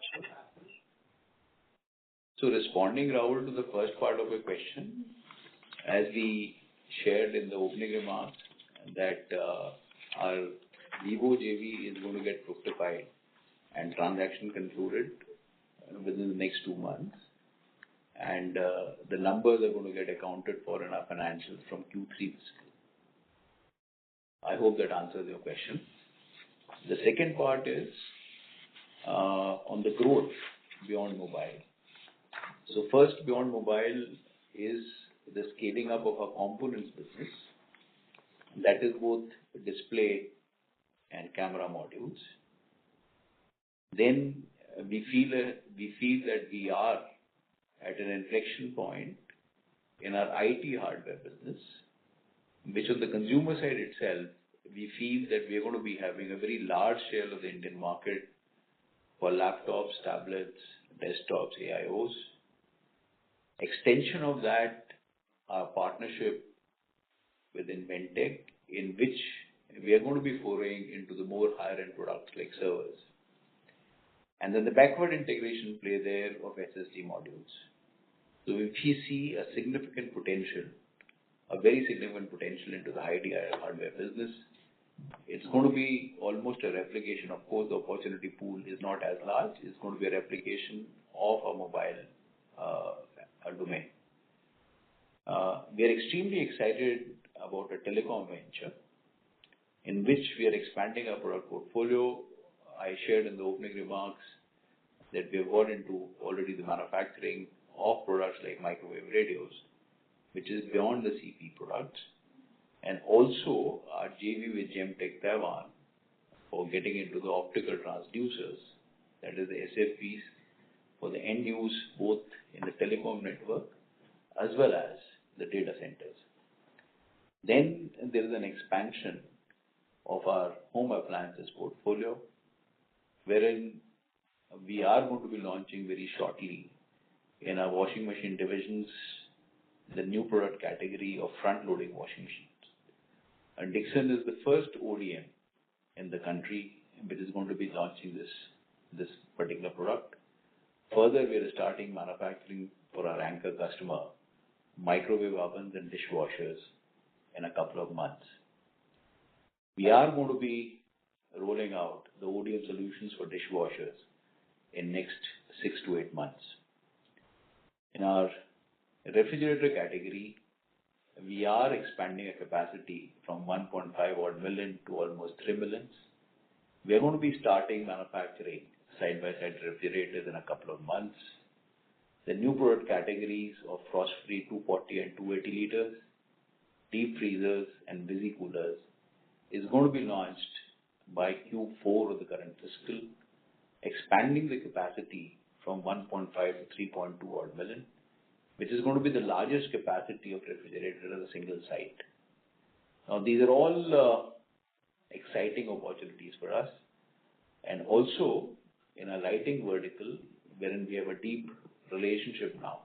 Speaker 3: So responding, Rahul, to the first part of your question, as we shared in the opening remarks, that our Vivo JV is going to get fructified and transaction concluded within the next 2 months. And the numbers are going to get accounted for in our financials from Q3 fiscal. I hope that answers your question. The second part is on the growth beyond mobile. So first, beyond mobile is the scaling up of our components business. That is both display and camera modules. Then we feel that we are at an inflection point in our IT hardware business, which on the consumer side itself, we feel that we are going to be having a very large share of the Indian market for laptops, tablets, desktops, AIOs. Extension of that, our partnership with Inventec, in which we are going to be foraying into the more higher-end products like servers. And then the backward integration play there of SSD modules. So if we see a significant potential, a very significant potential into the IT hardware business, it's going to be almost a replication. Of course, the opportunity pool is not as large. It's going to be a replication of a mobile domain. We are extremely excited about a telecom venture in which we are expanding our product portfolio. I shared in the opening remarks that we have got into already the manufacturing of products like microwave radios, which is beyond the CP products. and also our JV with Gemtech Taiwan for getting into the optical transducers, that is the SFPs, for the end use both in the telecom network as well as the data centers. Then there is an expansion of our home appliances portfolio, wherein we are going to be launching very shortly in our washing machine divisions the new product category of front-loading washing machines. And Dixon is the first ODM in the country which is going to be launching this particular product. Further, we are starting manufacturing for our anchor customer microwave ovens and dishwashers in a couple of months. We are going to be rolling out the ODM solutions for dishwashers in next 6 to 8 months. In our refrigerator category, we are expanding a capacity from 1.5 odd million to almost 3 millions. We are going to be starting manufacturing side-by-side refrigerators in a couple of months. The new product categories of frost-free 240 and 280 liters, deep freezers and busy coolers is going to be launched by Q4 of the current fiscal, expanding the capacity from 1.5 to 3.2 odd million, which is going to be the largest capacity of refrigerator at a single site. Now, these are all exciting opportunities for us, and also in a lighting vertical, wherein we have a deep relationship now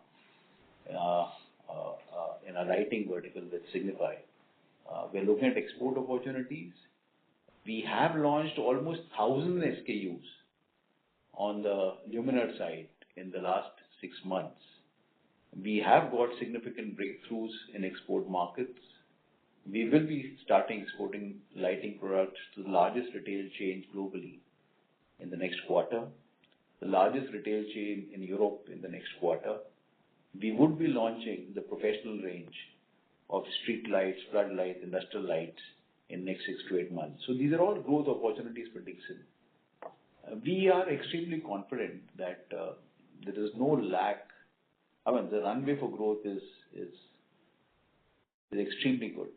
Speaker 3: in a lighting vertical with Signify. We're looking at export opportunities. We have launched almost 1,000 SKUs on the luminaire side in the last 6 months. We have got significant breakthroughs in export markets. We will be starting exporting lighting products to the largest retail chains globally in the next quarter, the largest retail chain in Europe in the next quarter. We would be launching the professional range of street lights, floodlights, industrial lights in next 6 to 8 months. So these are all growth opportunities for Dixon. We are extremely confident that there is no lack. I mean, the runway for growth is extremely good.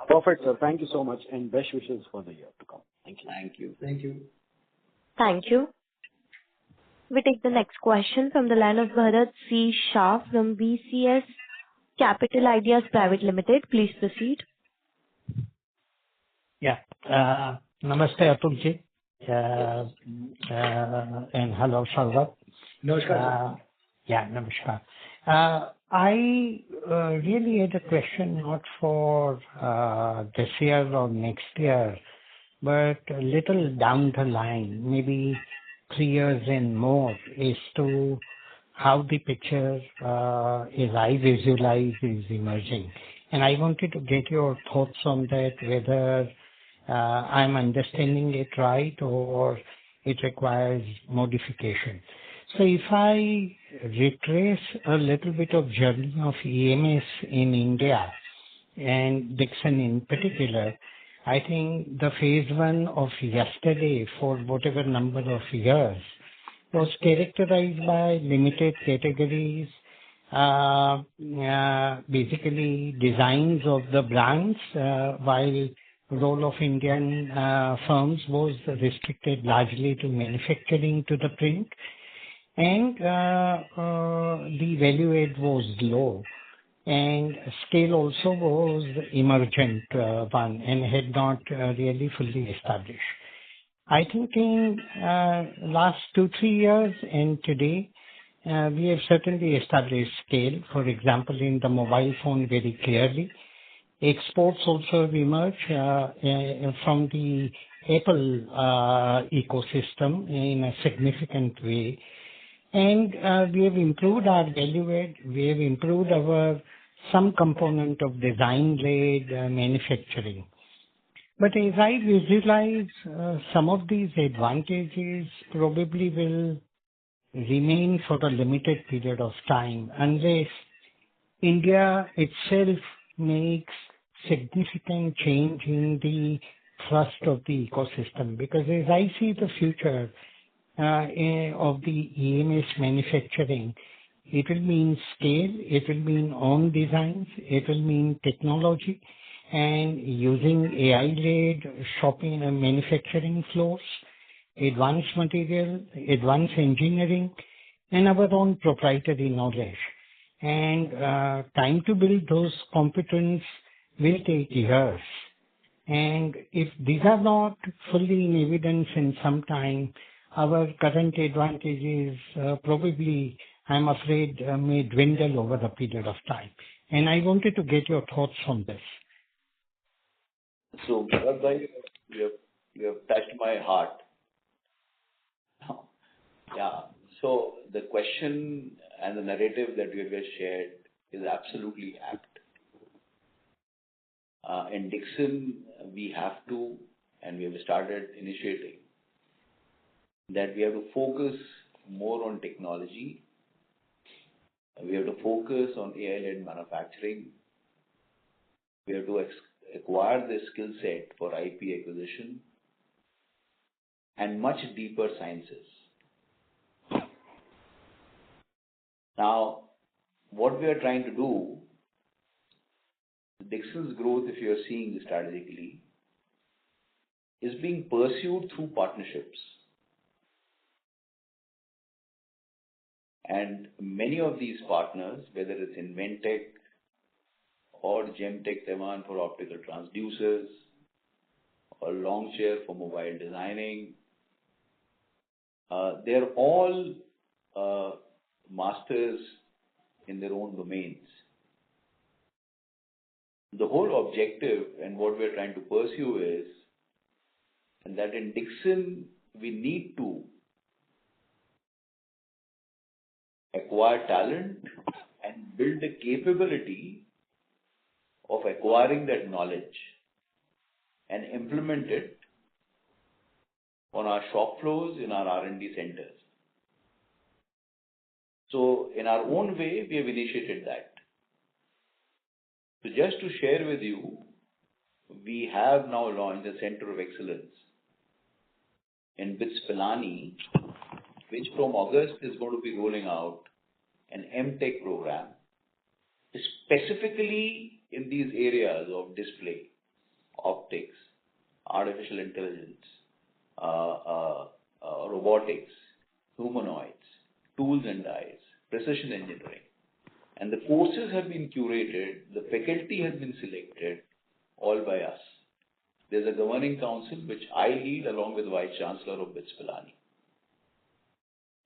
Speaker 9: Perfect, sir. Thank you so much, and best wishes for the year to come. Thank you.
Speaker 3: Thank you.
Speaker 5: Thank you.
Speaker 1: Thank you. We take the next question from the line of Bharat C. Shah from BCS Capital Ideas Private Limited. Please proceed.
Speaker 10: Yeah. Namaste, Atulji. And hello, Saurabh.
Speaker 5: Namaskar.
Speaker 10: Yeah, namaskar. I really had a question not for this year or next year, but a little down the line, maybe 3 years and more, as to how the picture as I visualize is emerging. And I wanted to get your thoughts on that, whether I'm understanding it right or it requires modification. So if I retrace a little bit of journey of EMS in India and Dixon in particular, I think the phase one of yesterday for whatever number of years was characterized by limited categories, basically designs of the brands, while role of Indian firms was restricted largely to manufacturing to the print, and the value add was low, and scale also was emergent one and had not really fully established. I think in last 2-3 years and today, we have certainly established scale. For example, in the mobile phone very clearly. Exports also have emerged from the Apple ecosystem in a significant way. And we have improved our value add. We have improved our some component of design-led manufacturing. But as I visualize, some of these advantages probably will remain for a limited period of time unless India itself makes significant change in the thrust of the ecosystem. Because as I see the future of the EMS manufacturing, It will mean scale, it will mean own designs, it will mean technology, and using AI-led shopping and manufacturing flows, advanced material, advanced engineering, and our own proprietary knowledge. And time to build those competence will take years. And if these are not fully in evidence in some time, our current advantages probably, I'm afraid, may dwindle over a period of time. And I wanted to get your thoughts on this.
Speaker 3: So, Bharat, you have touched my heart. Yeah. So the question and the narrative that you have just shared is absolutely apt. In Dixon, we have to, and we have started initiating, that we have to focus more on technology. We have to focus on AI-led manufacturing. We have to acquire the skill set for IP acquisition and much deeper sciences. Now, what we are trying to do, Dixon's growth, if you are seeing strategically, is being pursued through partnerships. And many of these partners, whether it's Inventec or Gemtech Taiwan for optical transducers, or Longchair for mobile designing, they're all masters in their own domains. The whole objective and what we're trying to pursue is that in Dixon, we need to acquire talent and build the capability of acquiring that knowledge and implement it on our shop floors in our R&D centers. So in our own way, we have initiated that. So just to share with you, we have now launched a Center of Excellence in BITS Pilani, which from August is going to be rolling out an MTech program, specifically in these areas of display, optics, artificial intelligence, robotics, humanoids, tools and dies, precision engineering. And the courses have been curated, the faculty has been selected, all by us. There's a governing council which I lead along with Vice Chancellor of BITS Pilani.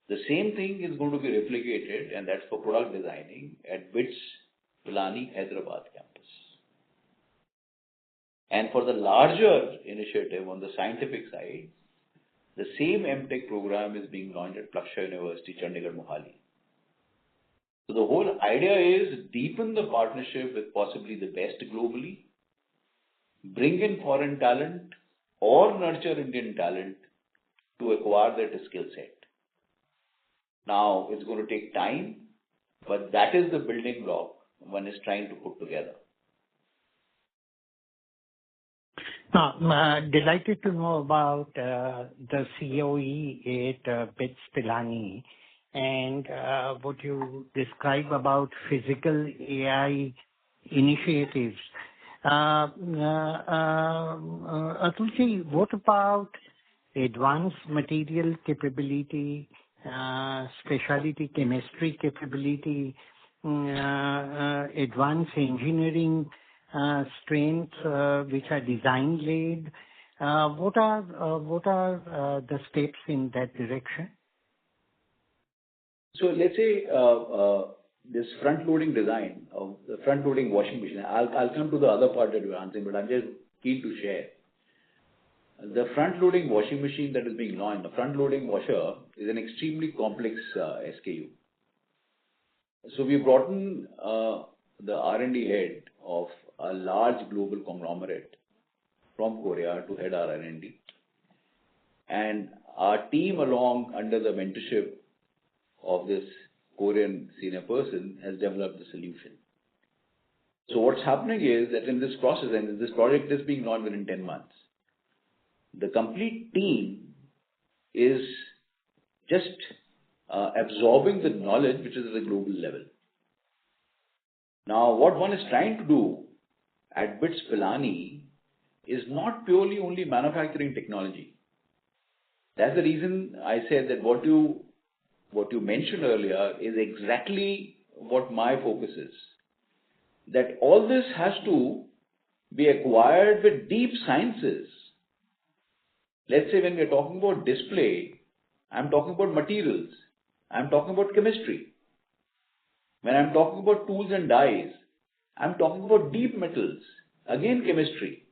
Speaker 3: The same thing is going to be replicated, and that's for product designing, at BITS Pilani Hyderabad campus. And for the larger initiative on the scientific side, the same MTech program is being launched at Plaksha University, Chandigarh, Mohali. So the whole idea is deepen the partnership with possibly the best globally, bring in foreign talent or nurture Indian talent to acquire that skill set. Now, it's going to take time, but that is the building block one is trying to put together.
Speaker 10: Delighted to know about the COE at BITS Pilani and what you describe about physical AI initiatives. Atulji, what about advanced material capability, specialty chemistry capability, advanced engineering strengths which are design-led? What are the steps in that direction?
Speaker 3: So let's say this front-loading design of the front-loading washing machine. I'll come to the other part that you're answering, but I'm just keen to share. The front-loading washing machine that is being launched, the front-loading washer, is an extremely complex SKU. So we brought in the R&D head of a large global conglomerate from Korea to head our R&D. And our team, along under the mentorship of this Korean senior person, has developed the solution. So what's happening is that in this process, and this project is being launched within 10 months, the complete team is just absorbing the knowledge which is at the global level. Now, what one is trying to do at BITS Pilani is not purely only manufacturing technology. That's the reason I said that what you mentioned earlier is exactly what my focus is. That all this has to be acquired with deep sciences. Let's say when we are talking about display, I'm talking about materials, I'm talking about chemistry. When I'm talking about tools and dies, I'm talking about deep metals, again chemistry.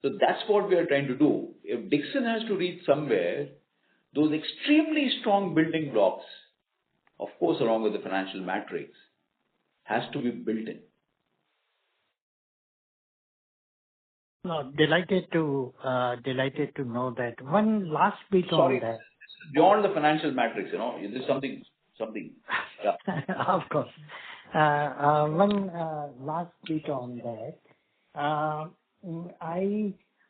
Speaker 3: So that's what we are trying to do. If Dixon has to reach somewhere, those extremely strong building blocks, of course along with the financial matrix, has to be built in.
Speaker 10: No, delighted to know that. One last bit
Speaker 3: Sorry,
Speaker 10: on that.
Speaker 3: beyond the financial matrix, this is something. Yeah.
Speaker 10: Of course. One last bit on that.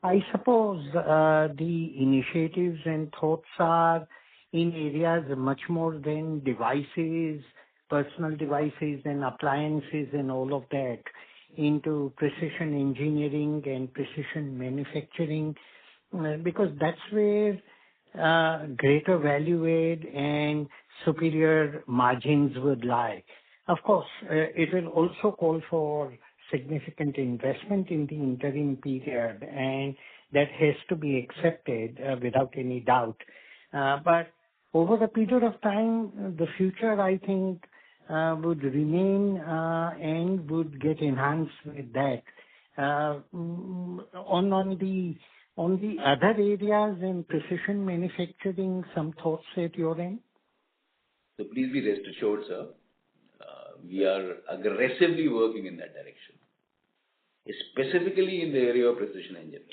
Speaker 10: I suppose the initiatives and thoughts are in areas much more than devices, personal devices and appliances and all of that, into precision engineering and precision manufacturing, because that's where greater value add and superior margins would lie. Of course, it will also call for significant investment in the interim period, and that has to be accepted without any doubt. But over a period of time, the future, I think, would remain and would get enhanced with that. On the other areas in precision manufacturing, some thoughts at your end?
Speaker 3: So please be rest assured, sir, we are aggressively working in that direction, specifically in the area of precision engineering.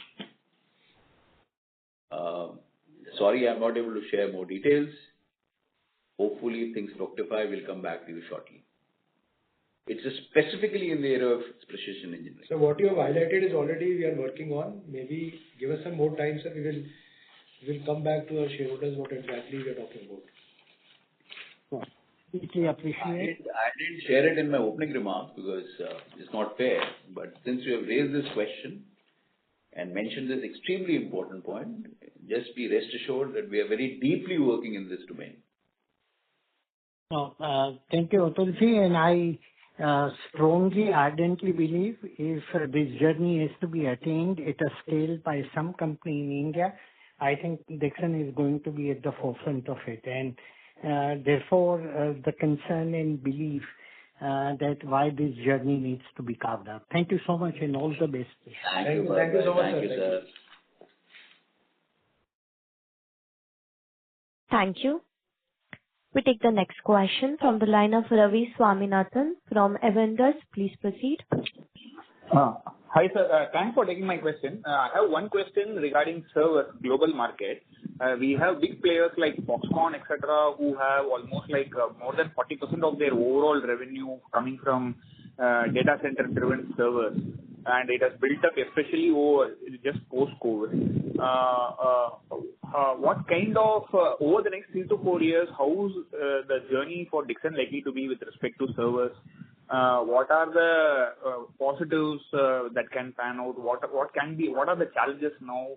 Speaker 3: Sorry, I'm not able to share more details. Hopefully, if things fructify, we'll come back to you shortly. It's specifically in the area of precision engineering.
Speaker 5: So what you have highlighted is already we are working on. Maybe give us some more time, sir. We will come back to our shareholders what exactly we are talking about.
Speaker 10: Deeply appreciate.
Speaker 3: I didn't share it in my opening remarks because it's not fair. But since you have raised this question and mentioned this extremely important point, just be rest assured that we are very deeply working in this domain.
Speaker 10: Thank you, Atulji, and I strongly, ardently believe if this journey is to be attained at a scale by some company in India, I think Dixon is going to be at the forefront of it. And therefore, the concern and belief that why this journey needs to be carved out. Thank you so much and all the best.
Speaker 3: Thank you so much, sir.
Speaker 1: Thank you. We take the next question from the line of Ravi Swaminathan from Avendus. Please proceed.
Speaker 11: Hi, sir. Thanks for taking my question. I have one question regarding server global market. We have big players like Foxconn, etc., who have almost more than 40% of their overall revenue coming from data center driven servers, and it has built up especially over just post-COVID. What kind of over the next 3 to 4 years, how's the journey for Dixon likely to be with respect to servers? What are the positives that can pan out? What are the challenges now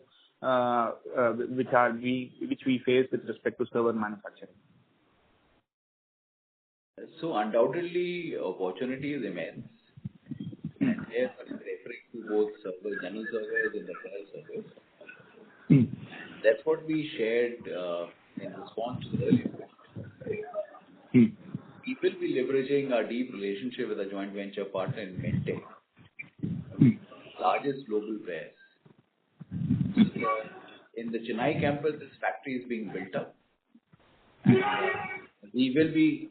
Speaker 11: which we face with respect to server manufacturing?
Speaker 3: So undoubtedly, opportunity is immense. And here I'm referring to both servers, general servers and the file servers. That's what we shared in response to the earlier question. We will be leveraging our deep relationship with a joint venture partner in MedTech, largest global players. So in the Chennai campus, this factory is being built up. And we will be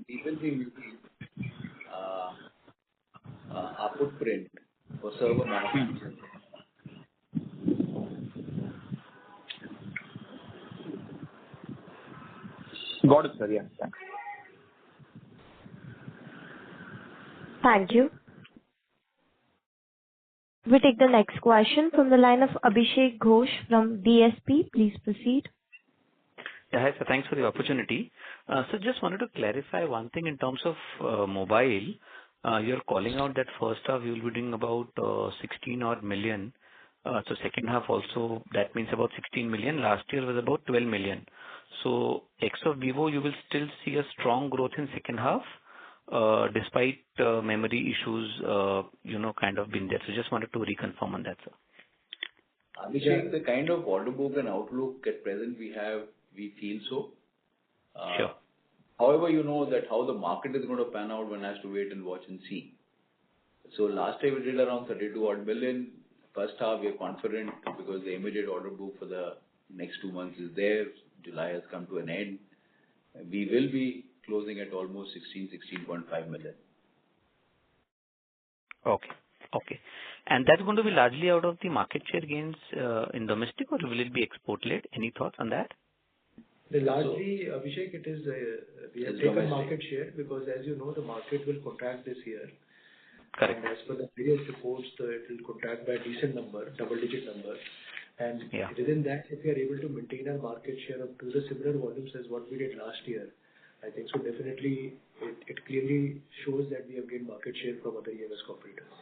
Speaker 3: using our footprint for server manufacturing.
Speaker 11: Got it, sir. Yeah, thanks.
Speaker 1: Thank you. We take the next question from the line of Abhishek Ghosh from DSP. Please proceed.
Speaker 12: Hi, sir. Thanks for the opportunity. So just wanted to clarify one thing in terms of mobile. You're calling out that first half you will be doing about 16 odd million. So second half also, that means about 16 million. Last year was about 12 million. So ex of Vivo, you will still see a strong growth in second half, despite memory issues, kind of been there. So just wanted to reconfirm on that, sir.
Speaker 3: Abhishek, the kind of order book and outlook at present we feel so.
Speaker 12: Sure.
Speaker 3: However, you know that how the market is going to pan out, one has to wait and watch and see. So last year we did around 32 odd million. First half we are confident because the immediate order book for the next 2 months is there. July has come to an end. We will be closing at almost 16.5 million.
Speaker 12: Okay. And that's going to be largely out of the market share gains in domestic, or will it be export-led? Any thoughts on that?
Speaker 5: Largely, Abhishek, it is we have taken
Speaker 3: domestic
Speaker 5: market share because, as you know, the market will contract this year.
Speaker 12: Correct.
Speaker 5: And as per the various reports, it will contract by a decent number, double-digit number. And within that, if we are able to maintain our market share up to the similar volumes as what we did last year, I think so definitely it clearly shows that we have gained market share from other EMS competitors.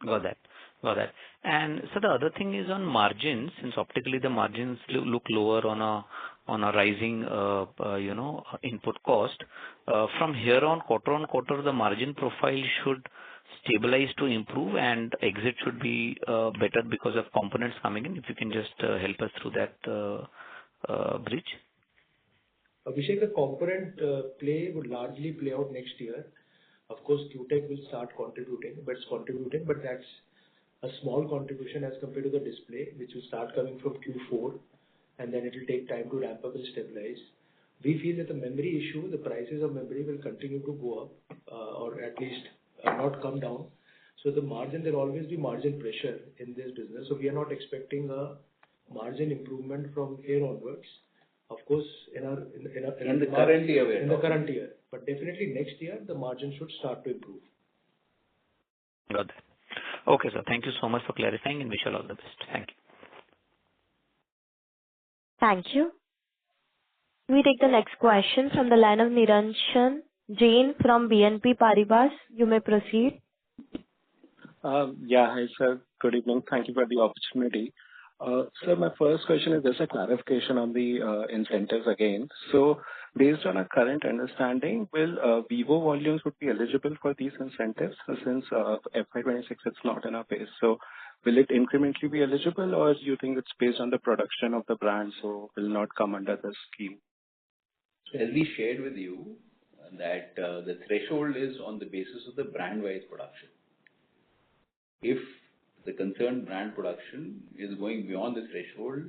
Speaker 12: Got that. And so the other thing is on margins, since optically the margins look lower on a rising, input cost. From here on quarter, the margin profile should stabilize to improve, and exit should be better because of components coming in. If you can just help us through that bridge.
Speaker 5: Abhishek, the component play would largely play out next year. Of course, QTech will start contributing, but that's a small contribution as compared to the display, which will start coming from Q4, and then it will take time to ramp up and stabilize. We feel that the memory issue, the prices of memory will continue to go up, or at least not come down. So the margin, there will always be margin pressure in this business. So we are not expecting a margin improvement from here onwards. Of course, in the current year, but definitely next year the margin should start to improve.
Speaker 12: Got that. Okay, sir. Thank you so much for clarifying, and wish you all the best. Thank you.
Speaker 1: Thank you. We take the next question from the line of Niranjan Jain from BNP Paribas. You may proceed.
Speaker 13: Hi, sir. Good evening. Thank you for the opportunity. Sir, my first question is just a clarification on the incentives again. So, based on our current understanding, will Vivo volumes would be eligible for these incentives since FY26 it's not in our base? So, will it incrementally be eligible, or do you think it's based on the production of the brand, so will not come under this scheme?
Speaker 3: So, as we shared with you, that the threshold is on the basis of the brand-wise production. If the concerned brand production is going beyond the threshold,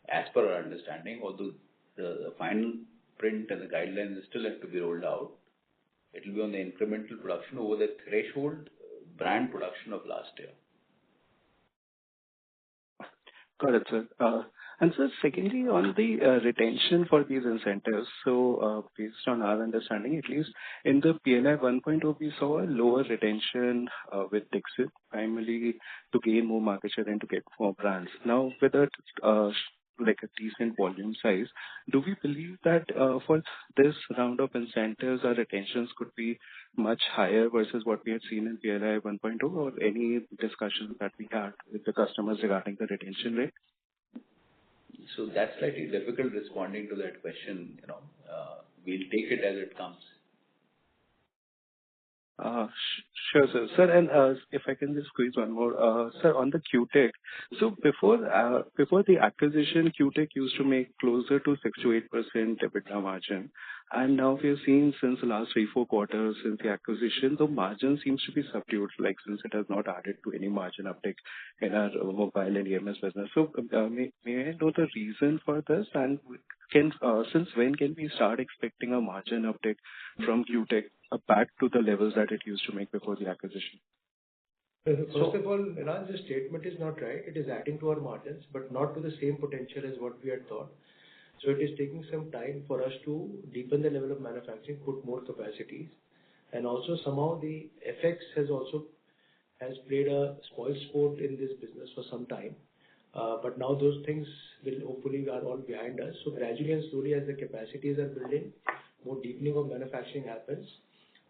Speaker 3: as per our understanding, although the final print and the guidelines still have to be rolled out, it will be on the incremental production over the threshold brand production of last year.
Speaker 13: Got it, sir. And so secondly, on the retention for these incentives, so based on our understanding, at least in the PLI 1.0, we saw a lower retention with Dixon, primarily to gain more market share and to get more brands. Now, with a like a decent volume size, do we believe that for this round of incentives, our retentions could be much higher versus what we had seen in PLI 1.0, or any discussions that we had with the customers regarding the retention rate?
Speaker 3: So that's slightly difficult responding to that question. We'll take it as it comes.
Speaker 13: Sure, sir. Sir, and if I can just squeeze one more. Sir, on the QTech, so before the acquisition, QTech used to make closer to 6 to 8% EBITDA margin. And now we have seen since the last 3-4 quarters since the acquisition, the margin seems to be subdued, like since it has not added to any margin uptick in our mobile and EMS business. So may I know the reason for this, and since when can we start expecting a margin uptick from QTech back to the levels that it used to make before the acquisition?
Speaker 5: First of all, Niranjan's statement is not right. It is adding to our margins, but not to the same potential as what we had thought. So it is taking some time for us to deepen the level of manufacturing, put more capacities, and also somehow the FX has played a spoil sport in this business for some time. But now those things will hopefully are all behind us. So gradually and slowly, as the capacities are building, more deepening of manufacturing happens.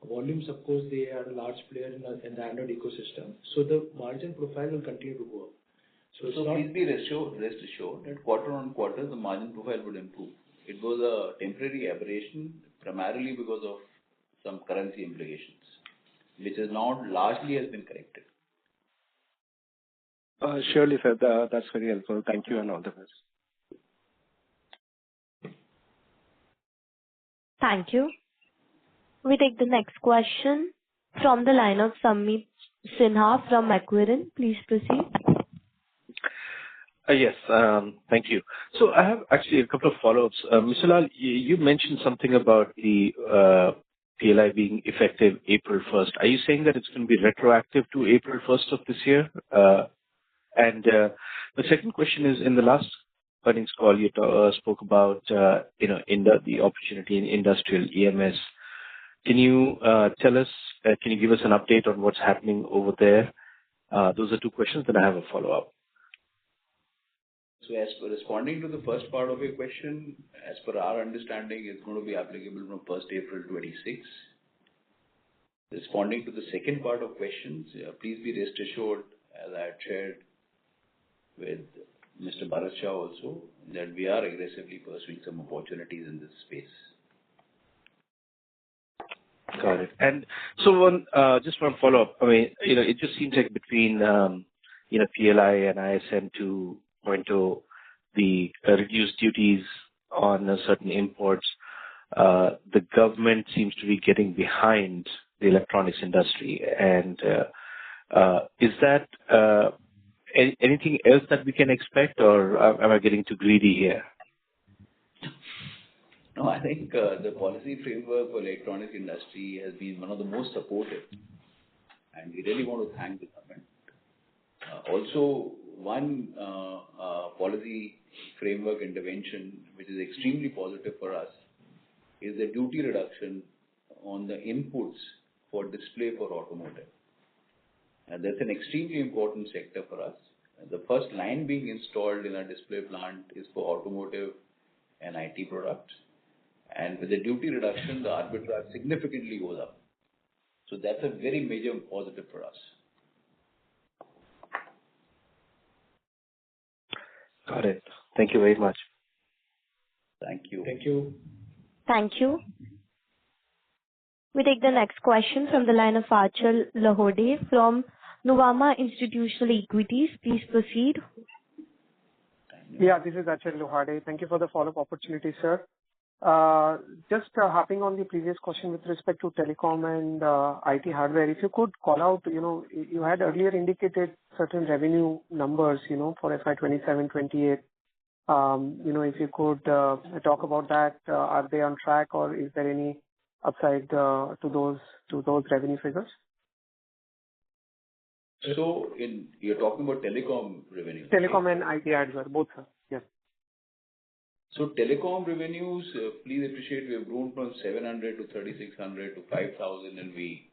Speaker 5: Volumes, of course, they are a large player in the Android ecosystem. So the margin profile will continue to go up. So
Speaker 3: please be rest assured that quarter on quarter the margin profile would improve. It was a temporary aberration, primarily because of some currency implications, which is now largely has been corrected.
Speaker 13: Surely, sir. That's very helpful. Thank you and all the best.
Speaker 1: Thank you. We take the next question from the line of Samit Sinha from Macquarie. Please proceed.
Speaker 6: Yes, thank you. So I have actually a couple of follow-ups. Mr. Lal, you mentioned something about the PLI being effective April 1st. Are you saying that it's going to be retroactive to April 1st of this year? And the second question is, in the last earnings call, you spoke about the opportunity in industrial EMS. Can you tell us? Can you give us an update on what's happening over there? Those are two questions. Then I have a follow-up.
Speaker 3: So as per responding to the first part of your question, as per our understanding, it's going to be applicable from 1st April 26. Responding to the second part of questions, please be rest assured, as I had shared with Mr. Bharat Shah also, that we are aggressively pursuing some opportunities in this space.
Speaker 6: Got it. And so just one follow-up. I mean, it just seems like between PLI and ISM 2.0, the reduced duties on certain imports, the government seems to be getting behind the electronics industry. And is that anything else that we can expect, or am I getting too greedy here?
Speaker 3: No, I think the policy framework for electronics industry has been one of the most supportive, and we really want to thank the government. Also, one policy framework intervention which is extremely positive for us is the duty reduction on the inputs for display for automotive. And that's an extremely important sector for us. The first line being installed in our display plant is for automotive and IT products. And with the duty reduction, the arbitrage significantly goes up. So that's a very major positive for us.
Speaker 6: Got it. Thank you very much.
Speaker 3: Thank you.
Speaker 5: Thank you.
Speaker 1: Thank you. We take the next question from the line of Achal Lahode from Nuvama Institutional Equities. Please proceed.
Speaker 7: Yeah, this is Achal Lahode. Thank you for the follow-up opportunity, sir. Just hopping on the previous question with respect to telecom and IT hardware, if you could call out, you had earlier indicated certain revenue numbers, for FY27, 28. If you could talk about that, are they on track, or is there any upside to those revenue figures?
Speaker 3: So you're talking about telecom revenues?
Speaker 7: Telecom and IT hardware, both, sir. Yes.
Speaker 3: So telecom revenues, please appreciate we have grown from 700 to 3,600 to 5,000, and we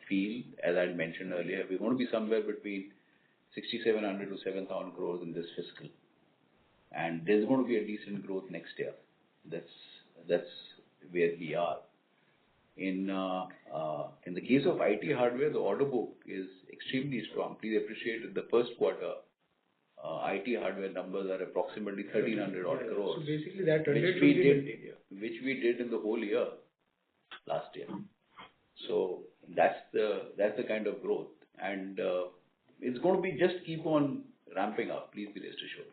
Speaker 3: feel, as I mentioned earlier, we're going to be somewhere between 6,700 to 7,000 crores in this fiscal. And there's going to be a decent growth next year. That's where we are. In the case of IT hardware, the order book is extremely strong. Please appreciate in the first quarter, IT hardware numbers are approximately 1,300 odd crores.
Speaker 5: So basically that
Speaker 3: which we did in the whole year last year. So that's the kind of growth, and it's going to be just keep on ramping up. Please be rest assured.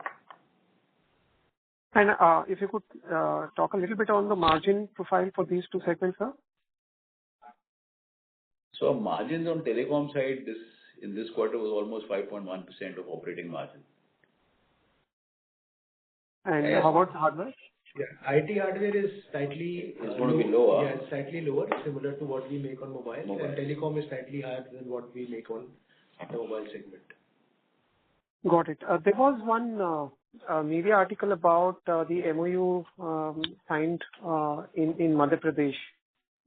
Speaker 7: And if you could talk a little bit on the margin profile for these two segments, sir.
Speaker 3: So margins on telecom side in this quarter was almost 5.1% of operating margin.
Speaker 7: And how about hardware?
Speaker 5: Yeah, IT hardware is slightly
Speaker 3: it's going to be lower.
Speaker 5: Yeah, slightly lower, similar to what we make on mobile. And telecom is slightly higher than what we make on the mobile segment.
Speaker 7: Got it. There was one media article about the MOU signed in Madhya Pradesh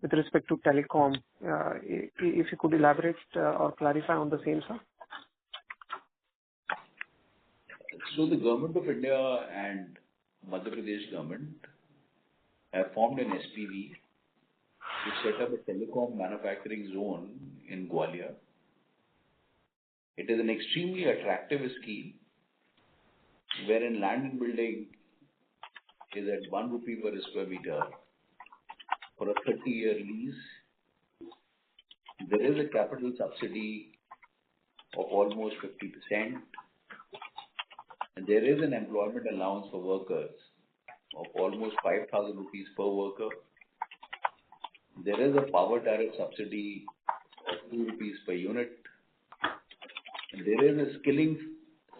Speaker 7: with respect to telecom. If you could elaborate or clarify on the same, sir.
Speaker 3: So the Government of India and Madhya Pradesh government have formed an SPV to set up a telecom manufacturing zone in Gwalior. It is an extremely attractive scheme wherein land and building is at 1 rupee per square meter for a 30-year lease. There is a capital subsidy of almost 50%, and there is an employment allowance for workers of almost 5,000 rupees per worker. There is a power tariff subsidy of 2 rupees per unit. And there is a skilling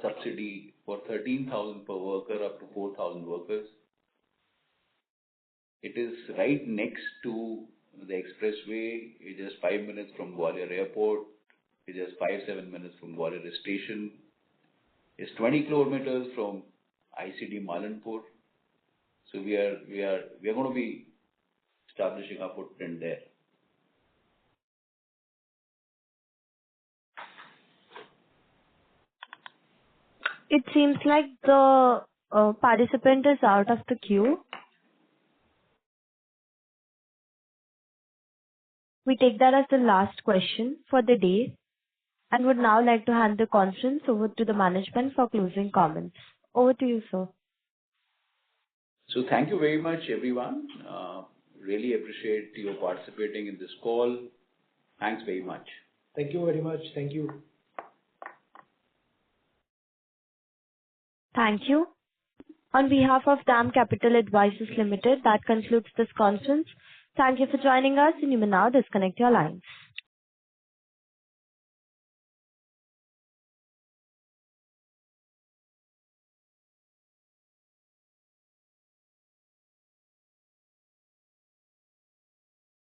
Speaker 3: subsidy for 13,000 per worker up to 4,000 workers. It is right next to the expressway. It is 5 minutes from Gwalior Airport. It is 5-7 minutes from Gwalior Station. It's 20 kilometers from ICD Malanpur. So we are going to be establishing our footprint there.
Speaker 1: It seems like the participant is out of the queue. We take that as the last question for the day and would now like to hand the conference over to the management for closing comments. Over to you, sir.
Speaker 3: So thank you very much, everyone. Really appreciate you participating in this call. Thanks very much.
Speaker 5: Thank you very much. Thank you.
Speaker 1: Thank you. On behalf of DAM Capital Advisors Limited, that concludes this conference. Thank you for joining us, and you may now disconnect your lines.